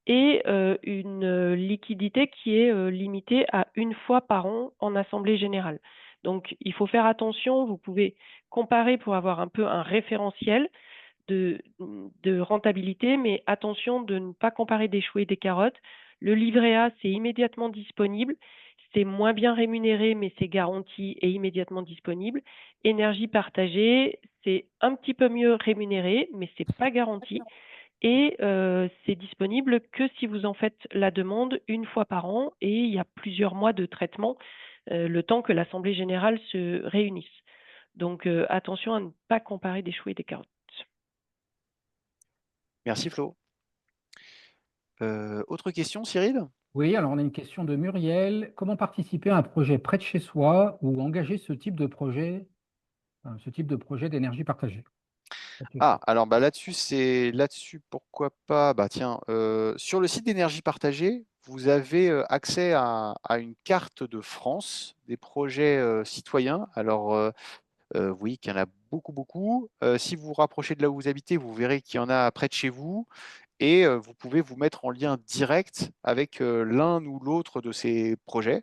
et une liquidité qui est limitée à 1 fois par an en assemblée générale. Donc il faut faire attention, vous pouvez comparer pour avoir un peu un référentiel de rentabilité, mais attention de ne pas comparer des choux et des carottes. Le livret A, c'est immédiatement disponible, c'est moins bien rémunéré, mais c'est garanti et immédiatement disponible. Énergie partagée, c'est un petit peu mieux rémunéré, mais c'est pas garanti et c'est disponible que si vous en faites la demande 1 fois par an et il y a plusieurs mois de traitement, le temps que l'assemblée générale se réunisse. Donc attention à ne pas comparer des choux et des carottes. Merci Flo. Autre question, Cyril? Oui, alors on a une question de Muriel. Comment participer à un projet près de chez soi ou engager ce type de projet d'énergie partagée? Ah, alors bah, là-dessus, pourquoi pas? Bah tiens, sur le site d'énergie partagée, vous avez accès à une carte de France des projets citoyens. Alors, oui, qu'il y en a beaucoup, beaucoup. Si vous vous rapprochez de là où vous habitez, vous verrez qu'il y en a près de chez vous. Et vous pouvez vous mettre en lien direct avec l'un ou l'autre de ces projets.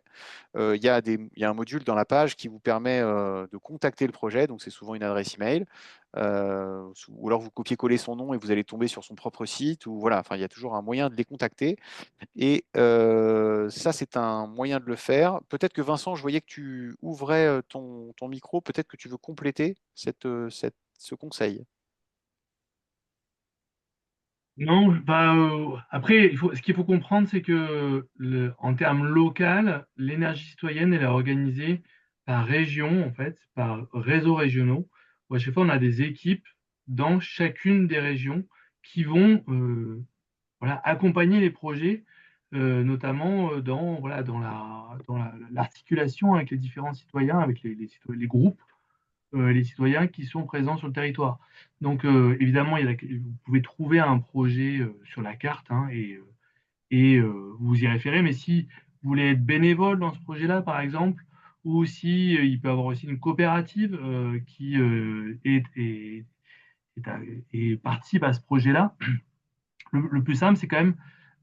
Il y a un module dans la page qui vous permet de contacter le projet, donc c'est souvent une adresse email, ou alors vous copiez-collez son nom et vous allez tomber sur son propre site, ou voilà, enfin il y a toujours un moyen de les contacter. Et ça, c'est un moyen de le faire. Peut-être que Vincent, je voyais que tu ouvrais ton micro, peut-être que tu veux compléter ce conseil. Non, bah, après, ce qu'il faut comprendre, c'est que en termes local, l'énergie citoyenne, elle est organisée par région, en fait, par réseaux régionaux. Où à chaque fois, on a des équipes dans chacune des régions qui vont voilà, accompagner les projets, notamment dans, voilà, l'articulation avec les différents citoyens, avec les groupes les citoyens qui sont présents sur le territoire. Donc, évidemment, vous pouvez trouver un projet sur la carte hein, et vous y référez, mais si vous voulez être bénévole dans ce projet-là, par exemple, ou si il peut y avoir aussi une coopérative qui participe à ce projet-là, le plus simple, c'est quand même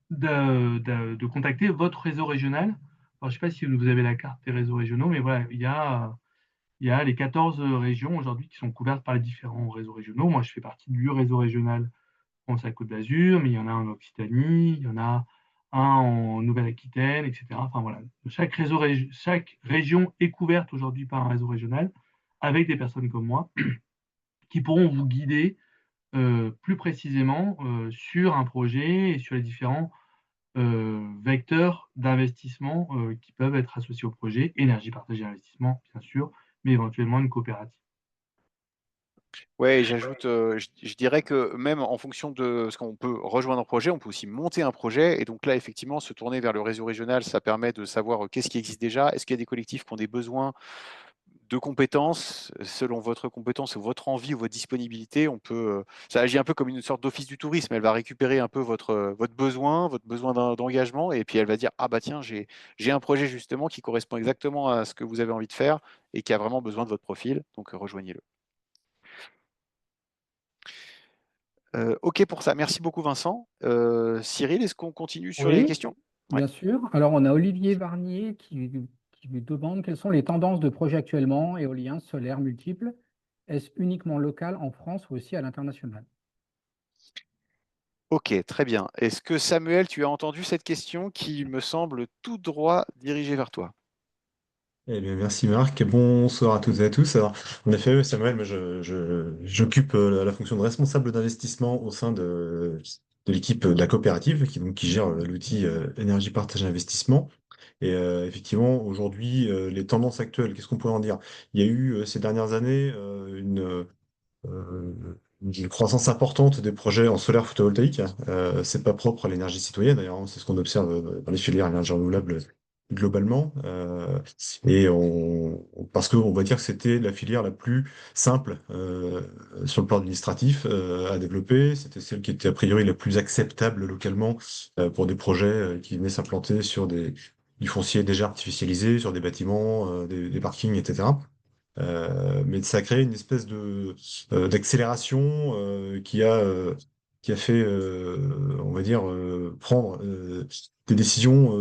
de contacter votre réseau régional. Alors, je ne sais pas si vous avez la carte des réseaux régionaux, mais voilà, il y a les 14 régions aujourd'hui qui sont couvertes par les différents réseaux régionaux. Moi, je fais partie du réseau régional France à Côte d'Azur, mais il y en a un en Occitanie, il y en a un en Nouvelle-Aquitaine, etc. Enfin voilà, chaque région est couverte aujourd'hui par un réseau régional avec des personnes comme moi qui pourront vous guider plus précisément sur un projet et sur les différents vecteurs d'investissement qui peuvent être associés au projet, énergie partagée investissement, bien sûr, mais éventuellement une coopérative. Ouais, j'ajoute, je dirais que même en fonction de ce qu'on peut rejoindre un projet, on peut aussi monter un projet. Et donc là, effectivement, se tourner vers le réseau régional, ça permet de savoir qu'est-ce qui existe déjà. Est-ce qu'il y a des collectifs qui ont des besoins de compétences selon votre compétence ou votre envie ou votre disponibilité? Ça agit un peu comme une sorte d'office du tourisme. Elle va récupérer un peu votre besoin d'engagement, et puis elle va dire, ah bah tiens, j'ai un projet justement qui correspond exactement à ce que vous avez envie de faire et qui a vraiment besoin de votre profil. Donc rejoignez-le. OK pour ça. Merci beaucoup, Vincent. Cyril, est-ce qu'on continue sur les Oui, questions? Ouais. bien sûr. Alors, on a Olivier Varnier qui lui demande quelles sont les tendances de projets actuellement, éolien, solaire, multiples. Est-ce uniquement local en France ou aussi à l'international? OK, très bien. Est-ce que Samuel, tu as entendu cette question qui me semble tout droit dirigée vers toi? Eh bien, merci Marc, bonsoir à toutes et à tous. Alors, en effet, Samuel, moi, j'occupe la fonction de responsable d'investissement au sein de l'équipe de la coopérative qui gère l'outil énergie partage investissement. Et effectivement, aujourd'hui, les tendances actuelles, qu'est-ce qu'on pourrait en dire? Il y a eu ces dernières années une croissance importante des projets en solaire photovoltaïque. C'est pas propre à l'énergie citoyenne, d'ailleurs, hein, c'est ce qu'on observe dans les filières énergie renouvelable globalement. Parce qu'on va dire que c'était la filière la plus simple sur le plan administratif à développer. C'était celle qui était a priori la plus acceptable localement pour des projets qui venaient s'implanter sur du foncier déjà artificialisé, sur des bâtiments, des parkings, etc. Mais ça a créé une espèce d'accélération qui a fait, on va dire, prendre des décisions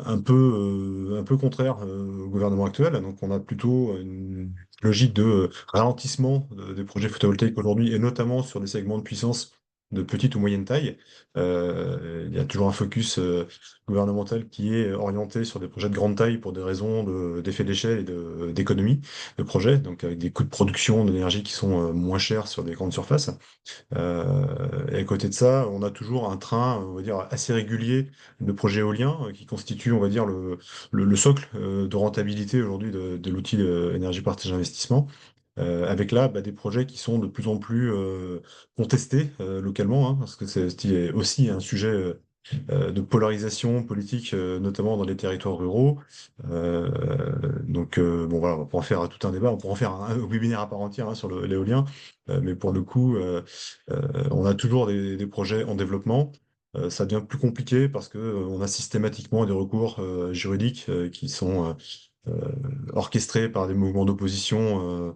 un peu contraires au gouvernement actuel. Donc, on a plutôt une logique de ralentissement des projets photovoltaïques aujourd'hui, et notamment sur des segments de puissance de petite ou moyenne taille. Il y a toujours un focus gouvernemental qui est orienté sur des projets de grande taille pour des raisons d'effet d'échelle et d'économie de projets, donc avec des coûts de production d'énergie qui sont moins chers sur des grandes surfaces. Et à côté de ça, on a toujours un train, on va dire, assez régulier de projets éoliens qui constituent, on va dire, le socle de rentabilité aujourd'hui de l'outil énergie partagée investissement. Avec là des projets qui sont de plus en plus contestés localement, hein, parce que c'est aussi un sujet de polarisation politique, notamment dans les territoires ruraux. Bon voilà, on pourra en faire tout un débat, on pourra en faire un webinaire à part entière hein, sur l'éolien, mais pour le coup, on a toujours des projets en développement. Ça devient plus compliqué parce que on a systématiquement des recours juridiques qui sont orchestrés par des mouvements d'opposition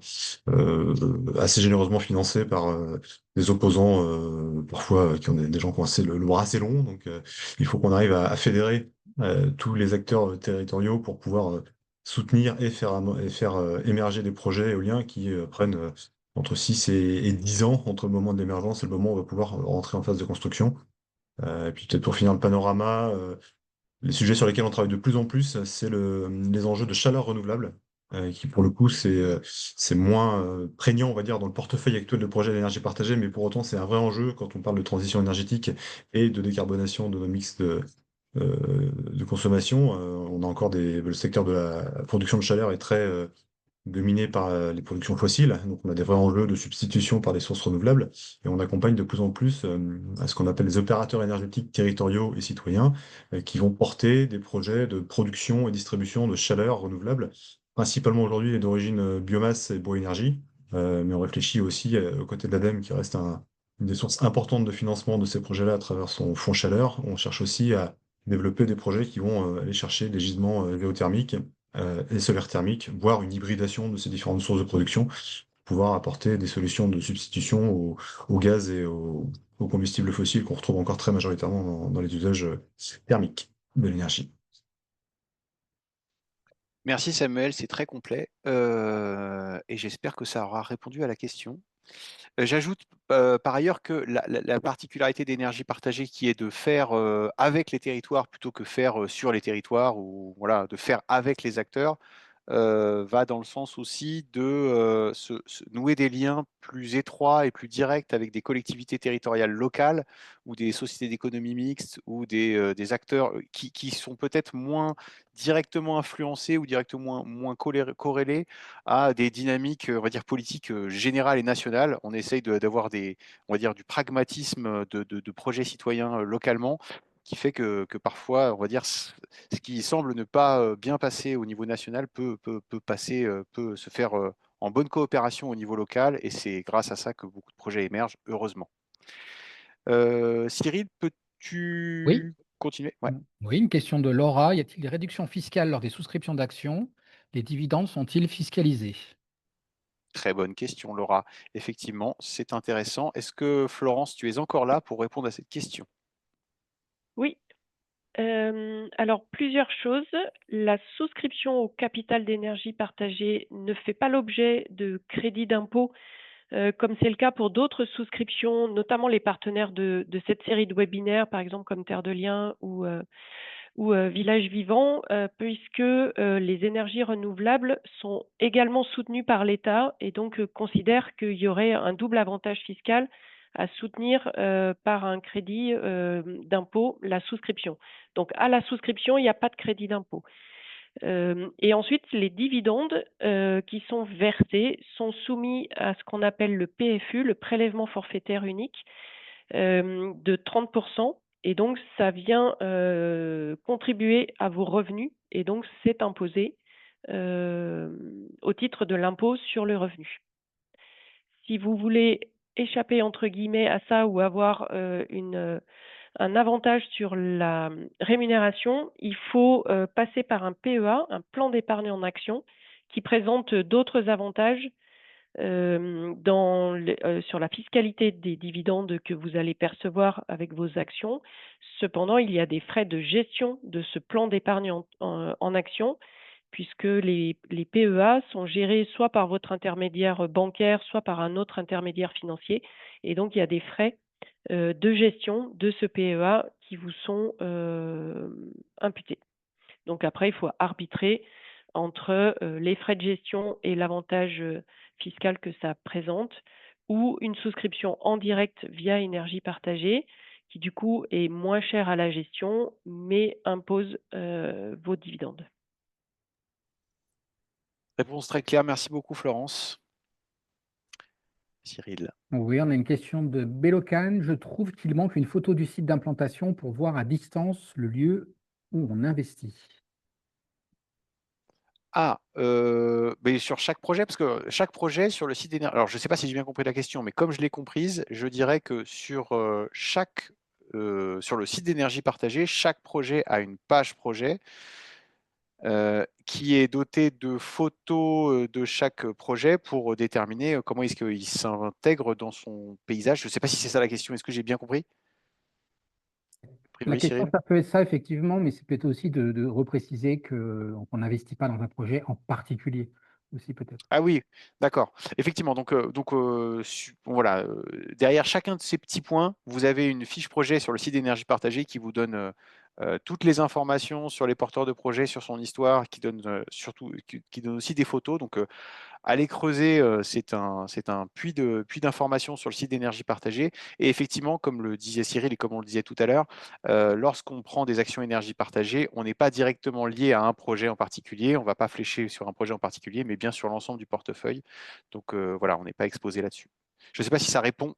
assez généreusement financés par des opposants, parfois qui ont des gens qui ont le bras assez long. Donc, il faut qu'on arrive à fédérer tous les acteurs territoriaux pour pouvoir soutenir et faire émerger des projets éoliens qui prennent entre 6 et 10 ans entre le moment de l'émergence et le moment où on va pouvoir rentrer en phase de construction. Et puis peut-être pour finir le panorama, les sujets sur lesquels on travaille de plus en plus, c'est les enjeux de chaleur renouvelable, qui pour le coup, c'est moins prégnant, on va dire, dans le portefeuille actuel de projets d'énergie partagée, mais pour autant, c'est un vrai enjeu quand on parle de transition énergétique et de décarbonation de nos mix de consommation. On a encore le secteur de la production de chaleur est très dominé par les productions fossiles. Donc, on a des vrais enjeux de substitution par des sources renouvelables. Et on accompagne de plus en plus à ce qu'on appelle les opérateurs énergétiques territoriaux et citoyens qui vont porter des projets de production et distribution de chaleur renouvelable, principalement aujourd'hui d'origine biomasse et bioénergie. Mais on réfléchit aussi aux côtés de l'ADEME, qui reste une des sources importantes de financement de ces projets-là à travers son fonds chaleur. On cherche aussi à développer des projets qui vont aller chercher des gisements géothermiques et solaire thermique, voire une hybridation de ces différentes sources de production, pour pouvoir apporter des solutions de substitution au gaz et aux combustibles fossiles qu'on retrouve encore très majoritairement dans les usages thermiques de l'énergie. Merci Samuel, c'est très complet et j'espère que ça aura répondu à la question. J'ajoute par ailleurs que la particularité d'énergie partagée qui est de faire avec les territoires plutôt que faire sur les territoires, ou voilà, de faire avec les acteurs, va dans le sens aussi de se nouer des liens plus étroits et plus directs avec des collectivités territoriales locales ou des sociétés d'économie mixte ou des acteurs qui sont peut-être moins directement influencés ou directement moins corrélés à des dynamiques, on va dire, politiques générales et nationales. On essaye d'avoir on va dire, du pragmatisme de projets citoyens localement, qui fait que parfois, on va dire, ce qui semble ne pas bien passer au niveau national peut se faire en bonne coopération au niveau local, et c'est grâce à ça que beaucoup de projets émergent, heureusement. Cyril, Oui. peux-tu continuer? Ouais. Oui, une question de Laura. Y a-t-il des réductions fiscales lors des souscriptions d'actions? Les dividendes sont-ils fiscalisés? Très bonne question, Laura. Effectivement, c'est intéressant. Est-ce que Florence, tu es encore là pour répondre à cette question? Oui. Alors, plusieurs choses. La souscription au capital d'énergie partagée ne fait pas l'objet de crédit d'impôt, comme c'est le cas pour d'autres souscriptions, notamment les partenaires de cette série de webinaires, par exemple comme Terre de Liens ou Village Vivant, puisque les énergies renouvelables sont également soutenues par l'État et donc considèrent qu'il y aurait un double avantage fiscal à soutenir par un crédit d'impôt la souscription. Donc à la souscription, il n'y a pas de crédit d'impôt. Et ensuite, les dividendes qui sont versés sont soumis à ce qu'on appelle le PFU, le prélèvement forfaitaire unique, de 30%. Et donc, ça vient contribuer à vos revenus et donc c'est imposé au titre de l'impôt sur le revenu. Si vous voulez échapper entre guillemets à ça ou avoir un avantage sur la rémunération, il faut passer par un PEA, un plan d'épargne en action, qui présente d'autres avantages sur la fiscalité des dividendes que vous allez percevoir avec vos actions. Cependant, il y a des frais de gestion de ce plan d'épargne en action, puisque les PEA sont gérés soit par votre intermédiaire bancaire, soit par un autre intermédiaire financier. Et donc, il y a des frais de gestion de ce PEA qui vous sont imputés. Donc après, il faut arbitrer entre les frais de gestion et l'avantage fiscal que ça présente, ou une souscription en direct via énergie partagée, qui du coup est moins chère à la gestion, mais impose vos dividendes. Réponse très claire. Merci beaucoup, Florence. Cyril. Oui, on a une question de Belocan. Je trouve qu'il manque une photo du site d'implantation pour voir à distance le lieu où on investit. Mais sur chaque projet, parce que chaque projet sur le site d'énergie. Alors, je ne sais pas si j'ai bien compris la question, mais comme je l'ai comprise, je dirais que sur le site d'énergie partagée, chaque projet a une page projet qui est dotée de photos de chaque projet pour déterminer comment est-ce qu'il s'intègre dans son paysage. Je ne sais pas si c'est ça la question. Est-ce que j'ai bien compris? La question, ça peut être ça, effectivement, mais c'est peut-être aussi de repréciser qu'on n'investit pas dans un projet en particulier, aussi peut-être. Ah oui, d'accord. Effectivement, donc voilà, derrière chacun de ces petits points, vous avez une fiche projet sur le site d'énergie partagée qui vous donne toutes les informations sur les porteurs de projet, sur son histoire, qui donne qui donne aussi des photos. Donc, allez creuser, c'est un puits d'informations sur le site d'énergie partagée. Et effectivement, comme le disait Cyril et comme on le disait tout à l'heure, lorsqu'on prend des actions énergie partagée, on n'est pas directement lié à un projet en particulier. On ne va pas flécher sur un projet en particulier, mais bien sur l'ensemble du portefeuille. Donc voilà, on n'est pas exposé là-dessus. Je ne sais pas si ça répond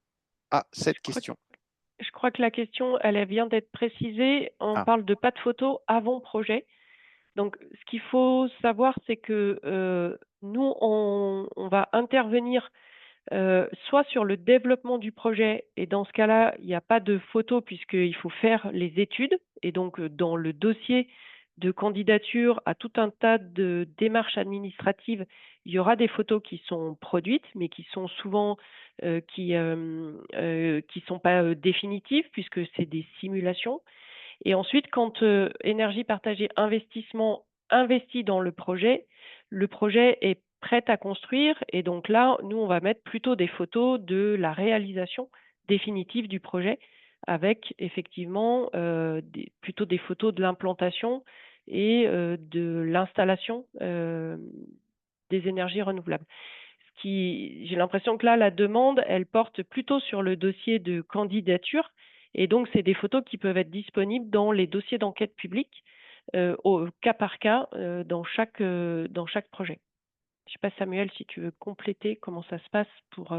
à cette question. Je crois que la question, elle vient d'être précisée. On parle de pas de photo avant projet. Donc, ce qu'il faut savoir, c'est que nous, on va intervenir soit sur le développement du projet, et dans ce cas-là, il n'y a pas de photo puisqu'il faut faire les études. Et donc, dans le dossier de candidature à tout un tas de démarches administratives, il y aura des photos qui sont produites, mais qui sont souvent qui sont pas définitives puisque c'est des simulations. Et ensuite, quand Énergie Partagée Investissement investit dans le projet est prêt à construire. Et donc là, nous, on va mettre plutôt des photos de la réalisation définitive du projet avec effectivement plutôt des photos de l'implantation et de l'installation des énergies renouvelables. J'ai l'impression que là, la demande, elle porte plutôt sur le dossier de candidature. Et donc, c'est des photos qui peuvent être disponibles dans les dossiers d'enquête publique, au cas par cas, dans chaque projet. Je ne sais pas, Samuel, si tu veux compléter comment ça se passe pour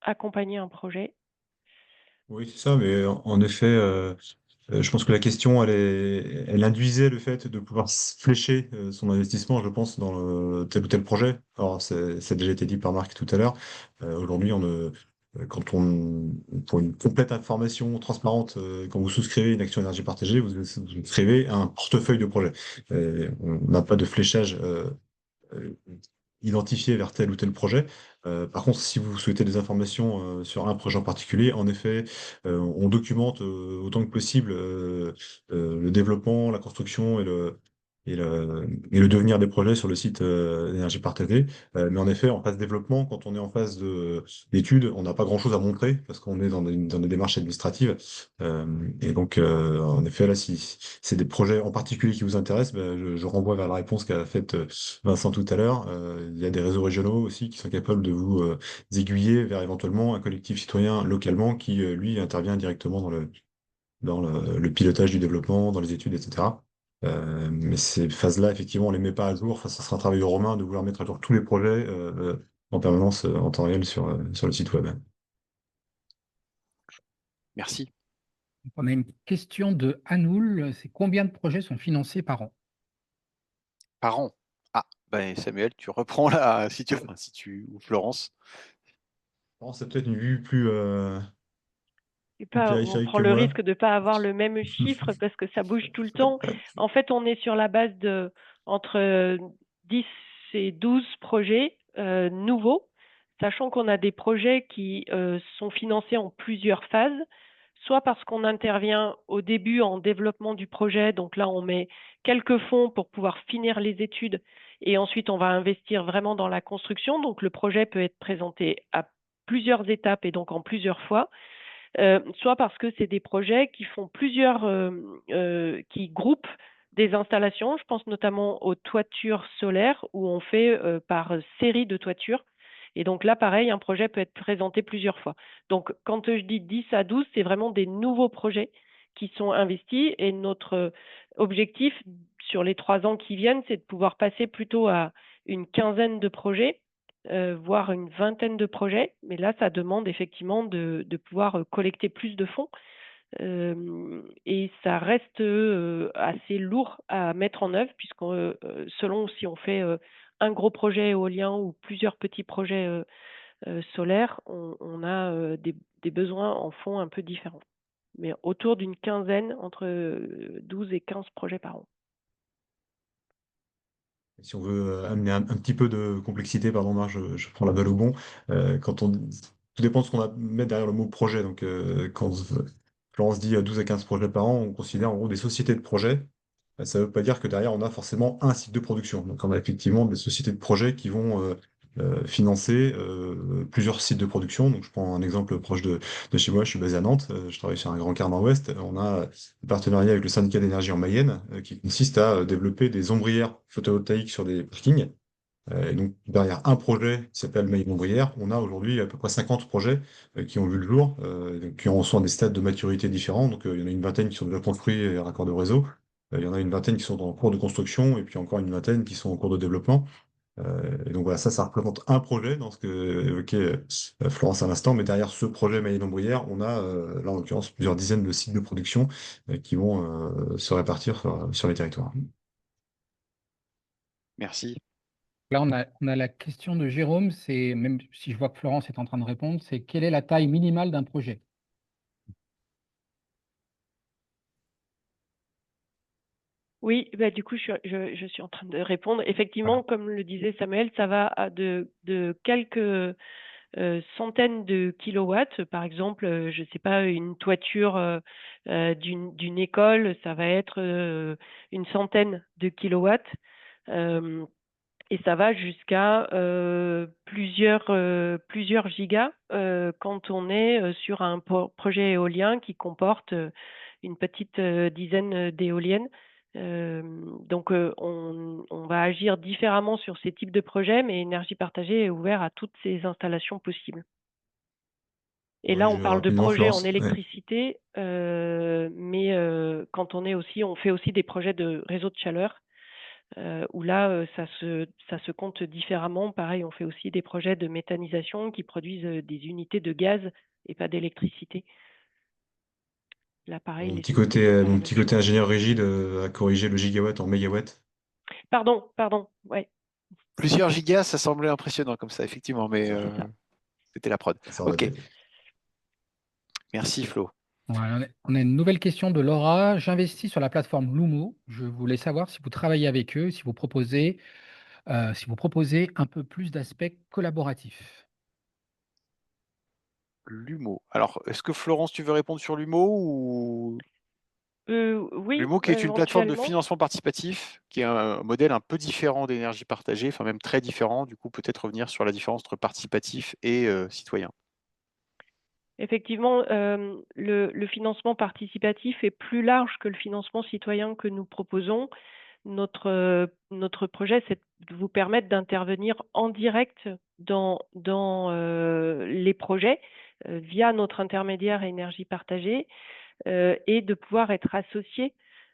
accompagner un projet. Oui, c'est ça, mais en effet, je pense que la question, elle induisait le fait de pouvoir flécher son investissement, je pense, dans tel ou tel projet. Alors, ça a déjà été dit par Marc tout à l'heure. Aujourd'hui, pour une complète information transparente, quand vous souscrivez une action énergie partagée, vous souscrivez un portefeuille de projet. On n'a pas de fléchage identifié vers tel ou tel projet. Par contre, si vous souhaitez des informations sur un projet en particulier, en effet, on documente autant que possible le développement, la construction et le devenir des projets sur le site d'énergie partagée. Mais en effet, en phase développement, quand on est en phase d'études, on n'a pas grand-chose à montrer parce qu'on est dans des démarches administratives. Et donc, en effet, là, si c'est des projets en particulier qui vous intéressent, je renvoie vers la réponse qu'a faite Vincent tout à l'heure. Il y a des réseaux régionaux aussi qui sont capables de vous aiguiller vers éventuellement un collectif citoyen localement qui, lui, intervient directement dans le pilotage du développement, dans les études, etc. Mais ces phases-là, effectivement, on les met pas à jour. Enfin, ça sera un travail de Romain de vouloir mettre à jour tous les projets en permanence en temps réel sur le site web. Merci. On a une question de Anoul, c'est combien de projets sont financés par an? Par an. Ah, ben Samuel, tu reprends là, si tu ou Florence. C'est peut-être une vue plus Et on périphérique prend que le moi. risque de ne pas avoir le même chiffre parce que ça bouge tout le temps. En fait, on est sur la base de entre 10 et 12 projets nouveaux, sachant qu'on a des projets qui sont financés en plusieurs phases, soit parce qu'on intervient au début en développement du projet, donc là on met quelques fonds pour pouvoir finir les études et ensuite on va investir vraiment dans la construction. Donc le projet peut être présenté à plusieurs étapes et donc en plusieurs fois. Soit parce que c'est des projets qui font qui groupent des installations. Je pense notamment aux toitures solaires où on fait par série de toitures. Et donc là, pareil, un projet peut être présenté plusieurs fois. Donc quand je dis 10 à 12, c'est vraiment des nouveaux projets qui sont investis. Et notre objectif sur les 3 ans qui viennent, c'est de pouvoir passer plutôt à une quinzaine de projets, voire une vingtaine de projets. Mais là, ça demande effectivement de pouvoir collecter plus de fonds. Et ça reste assez lourd à mettre en œuvre, puisque selon si on fait un gros projet éolien ou plusieurs petits projets solaires, on a des besoins en fonds un peu différents. Mais autour d'une quinzaine, entre 12 et 15 projets par an. Si on veut amener un petit peu de complexité, pardon, Marc, je prends la balle au bon. Tout dépend de ce qu'on va mettre derrière le mot projet. Donc, quand Florence dit 12 à 15 projets par an, on considère en gros des sociétés de projets. Ça ne veut pas dire que derrière, on a forcément un site de production. Donc, on a effectivement des sociétés de projets qui vont financer plusieurs sites de production. Donc, je prends un exemple proche de chez moi. Je suis basé à Nantes. Je travaille sur un grand quart nord-ouest. On a un partenariat avec le syndicat d'énergie en Mayenne qui consiste à développer des ombrières photovoltaïques sur des parkings. Et donc, derrière un projet qui s'appelle Mayenne Ombrière, on a aujourd'hui à peu près 50 projets qui ont vu le jour, donc qui en sont à des stades de maturité différents. Donc, il y en a une vingtaine qui sont déjà construits et raccordés au réseau. Il y en a une vingtaine qui sont en cours de construction et puis encore une vingtaine qui sont en cours de développement. Et donc voilà, ça représente un projet dans ce que évoquait Florence à l'instant. Mais derrière ce projet Mayenne-Ombrière, on a là en l'occurrence plusieurs dizaines de sites de production qui vont se répartir sur les territoires. Merci. Là, on a la question de Jérôme, c'est, même si je vois que Florence est en train de répondre, c'est quelle est la taille minimale d'un projet? Oui, bah, du coup, je suis en train de répondre. Effectivement, comme le disait Samuel, ça va de quelques centaines de kilowatts. Par exemple, je ne sais pas, une toiture d'une école, ça va être une centaine de kilowatts. Et ça va jusqu'à plusieurs gigas quand on est sur un projet éolien qui comporte une petite dizaine d'éoliennes. Donc, on va agir différemment sur ces types de projets, mais Énergie partagée est ouvert à toutes ces installations possibles. Et là, on parle de projets en électricité, mais quand on fait aussi des projets de réseau de chaleur, où là, ça se compte différemment. Pareil, on fait aussi des projets de méthanisation qui produisent des unités de gaz et pas d'électricité. Là, pareil, Mon petit côté ingénieur rigide a corrigé le gigawatt en mégawatt. Pardon, ouais. Plusieurs gigas, ça semblait impressionnant comme ça, effectivement, mais c'était la prod. Ok. Merci Flo. Voilà, on a une nouvelle question de Laura. J'investis sur la plateforme Lumo. Je voulais savoir si vous travaillez avec eux, si vous proposez un peu plus d'aspects collaboratifs. Lumo. Alors, est-ce que Florence, tu veux répondre sur Lumo ou... Oui, Lumo qui est une plateforme de éventuellement. financement participatif, qui est un modèle un peu différent d'énergie partagée, enfin même très différent. Du coup, peut-être revenir sur la différence entre participatif et citoyen. Effectivement, le financement participatif est plus large que le financement citoyen que nous proposons. Notre projet, c'est de vous permettre d'intervenir en direct dans les projets via notre intermédiaire énergie partagée et de pouvoir être associé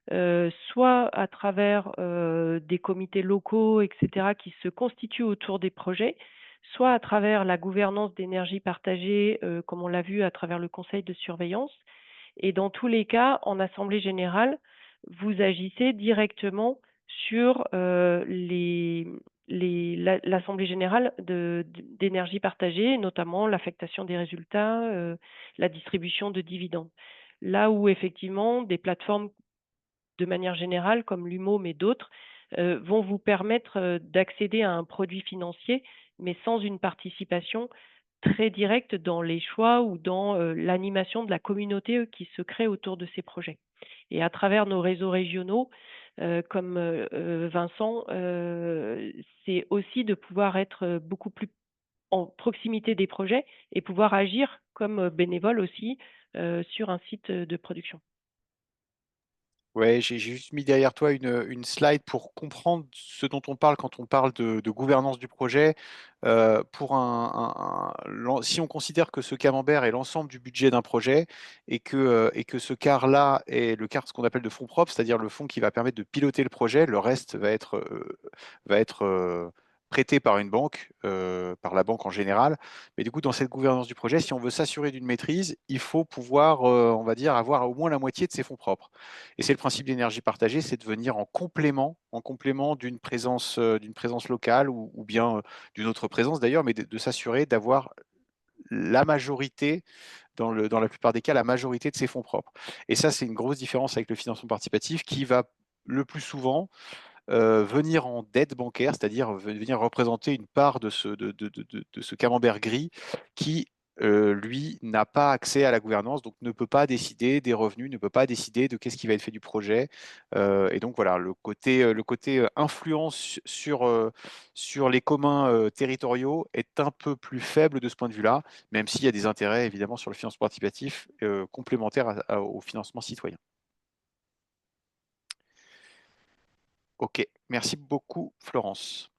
soit à travers des comités locaux, etc., qui se constituent autour des projets, soit à travers la gouvernance d'énergie partagée, comme on l'a vu à travers le conseil de surveillance. Et dans tous les cas, en assemblée générale, vous agissez directement sur l'assemblée générale d'énergie partagée, notamment l'affectation des résultats, la distribution de dividendes. Là où effectivement des plateformes de manière générale, comme l'UMOM et d'autres, vont vous permettre d'accéder à un produit financier, mais sans une participation très directe dans les choix ou dans l'animation de la communauté qui se crée autour de ces projets. Et à travers nos réseaux régionaux, comme Vincent, c'est aussi de pouvoir être beaucoup plus en proximité des projets et pouvoir agir comme bénévole aussi sur un site de production. Ouais, j'ai juste mis derrière toi une slide pour comprendre ce dont on parle quand on parle de gouvernance du projet. Si on considère que ce camembert est l'ensemble du budget d'un projet et que ce quart-là est le quart, ce qu'on appelle de fonds propres, c'est-à-dire le fonds qui va permettre de piloter le projet, le reste va être prêté par une banque, par la banque en général. Mais du coup, dans cette gouvernance du projet, si on veut s'assurer d'une maîtrise, il faut pouvoir, on va dire, avoir au moins la moitié de ses fonds propres. Et c'est le principe d'énergie partagée, c'est de venir en complément d'une présence locale ou bien d'une autre présence d'ailleurs, mais de s'assurer d'avoir la majorité, dans la plupart des cas, la majorité de ses fonds propres. Et ça, c'est une grosse différence avec le financement participatif qui va le plus souvent venir en dette bancaire, c'est-à-dire venir représenter une part de ce camembert gris qui, lui, n'a pas accès à la gouvernance, donc ne peut pas décider des revenus, ne peut pas décider de qu'est-ce qui va être fait du projet. Et donc voilà, le côté influence sur les communs territoriaux est un peu plus faible de ce point de vue-là, même s'il y a des intérêts évidemment sur le financement participatif complémentaires au financement citoyen. Ok, merci beaucoup Florence.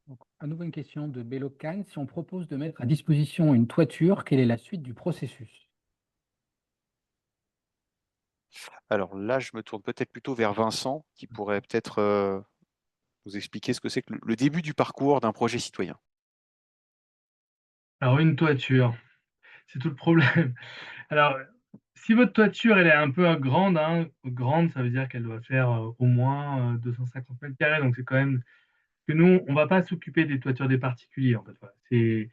Donc, à nouveau une question de Belocan. Si on propose de mettre à disposition une toiture, quelle est la suite du processus? Alors là, je me tourne peut-être plutôt vers Vincent, qui pourrait peut-être nous expliquer ce que c'est que le début du parcours d'un projet citoyen. Alors, une toiture, c'est tout le problème. Alors, si votre toiture, elle est un peu grande, hein, grande, ça veut dire qu'elle doit faire au moins 250 mètres carrés. Donc, c'est quand même que nous, on ne va pas s'occuper des toitures des particuliers. En fait, voilà. C'est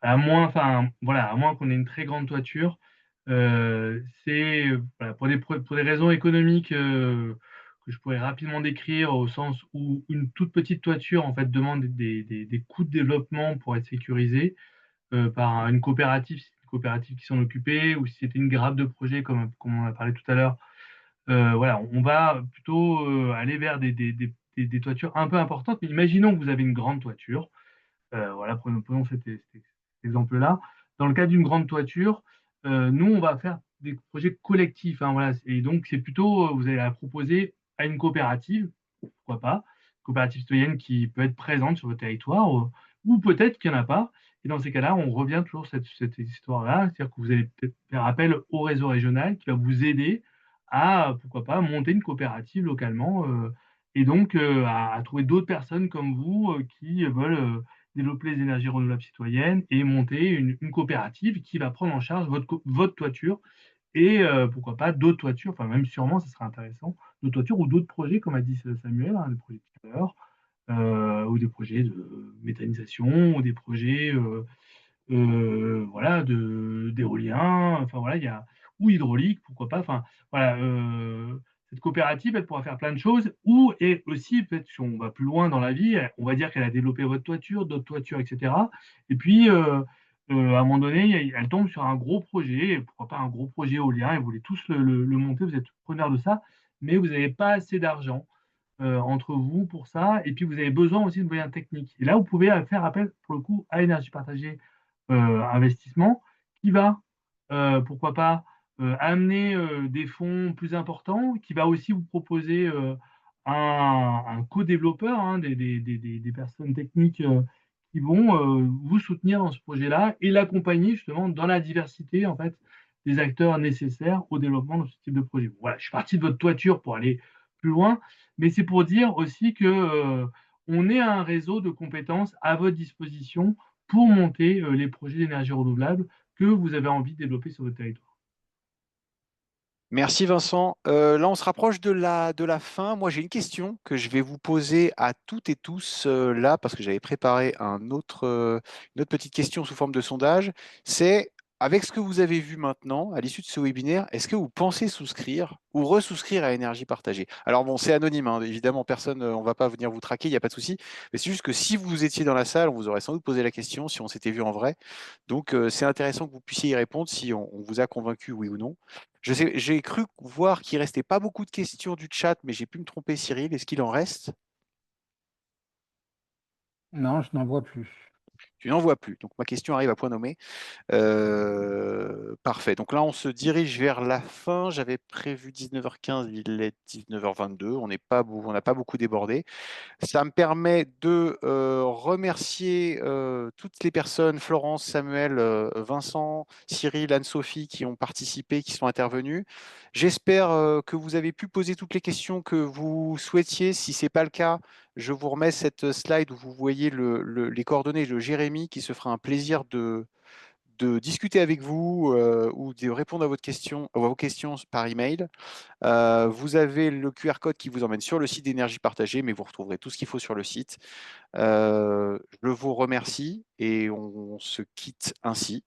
à moins, enfin, voilà, à moins qu'on ait une très grande toiture. C'est voilà, pour des raisons économiques que je pourrais rapidement décrire, au sens où une toute petite toiture en fait demande des coûts de développement pour être sécurisée par une coopérative, si c'est une coopérative qui s'en occupait, ou si c'était une grappe de projet comme on en a parlé tout à l'heure. Voilà, on va plutôt aller vers des toitures un peu importantes. Mais imaginons que vous avez une grande toiture. Voilà, prenons cet exemple-là. Dans le cas d'une grande toiture, nous, on va faire des projets collectifs, hein, voilà. Et donc, c'est plutôt, vous allez la proposer à une coopérative, pourquoi pas, coopérative citoyenne qui peut être présente sur votre territoire, ou peut-être qu'il n'y en a pas. Et dans ces cas-là, on revient toujours à cette histoire-là, c'est-à-dire que vous allez peut-être faire appel au réseau régional qui va vous aider à, pourquoi pas, monter une coopérative localement, et donc à trouver d'autres personnes comme vous qui veulent développer les énergies renouvelables citoyennes et monter une coopérative qui va prendre en charge votre toiture et pourquoi pas d'autres toitures, enfin même sûrement, ça sera intéressant, d'autres toitures ou d'autres projets, comme a dit Samuel, hein, des projets de chaleur, ou des projets de méthanisation, ou des projets voilà, d'éolien, enfin voilà, il y a, ou hydraulique, pourquoi pas, enfin voilà, cette coopérative, elle pourra faire plein de choses, ou et aussi, peut-être si on va plus loin dans la vie, on va dire qu'elle a développé votre toiture, d'autres toitures, etc. Et puis, à un moment donné, elle tombe sur un gros projet, pourquoi pas un gros projet éolien, et vous voulez tous le monter, vous êtes preneur de ça, mais vous n'avez pas assez d'argent entre vous pour ça, et puis vous avez besoin aussi de moyens techniques. Et là, vous pouvez faire appel, pour le coup, à Énergie Partagée Investissement, qui va, pourquoi pas, amener des fonds plus importants, qui va aussi vous proposer un co-développeur, hein, des personnes techniques qui vont vous soutenir dans ce projet-là et l'accompagner justement dans la diversité en fait des acteurs nécessaires au développement de ce type de projet. Voilà, je suis parti de votre toiture pour aller plus loin, mais c'est pour dire aussi que on est un réseau de compétences à votre disposition pour monter les projets d'énergie renouvelable que vous avez envie de développer sur votre territoire. Merci Vincent. Là, on se rapproche de la fin. Moi, j'ai une question que je vais vous poser à toutes et tous là, parce que j'avais préparé une autre petite question sous forme de sondage. C'est, avec ce que vous avez vu maintenant, à l'issue de ce webinaire, est-ce que vous pensez souscrire ou resouscrire à Énergie Partagée? Alors bon, c'est anonyme, hein, évidemment, personne, on ne va pas venir vous traquer, il n'y a pas de souci. Mais c'est juste que si vous étiez dans la salle, on vous aurait sans doute posé la question si on s'était vu en vrai. Donc, c'est intéressant que vous puissiez y répondre si on vous a convaincu, oui ou non. J'ai cru voir qu'il restait pas beaucoup de questions du chat, mais j'ai pu me tromper, Cyril. Est-ce qu'il en reste? Non, je n'en vois plus. Tu n'en vois plus. Donc ma question arrive à point nommé. Parfait. Donc là, on se dirige vers la fin. J'avais prévu 19h15, il est 19h22. On n'a pas beaucoup débordé. Ça me permet de remercier toutes les personnes, Florence, Samuel, Vincent, Cyril, Anne-Sophie, qui ont participé, qui sont intervenus. J'espère que vous avez pu poser toutes les questions que vous souhaitiez. Si ce n'est pas le cas, je vous remets cette slide où vous voyez les coordonnées de Jérémy, qui se fera un plaisir de discuter avec vous ou de répondre à vos questions par email. Vous avez le QR code qui vous emmène sur le site d'Énergie Partagée, mais vous retrouverez tout ce qu'il faut sur le site. Je vous remercie et on se quitte ainsi.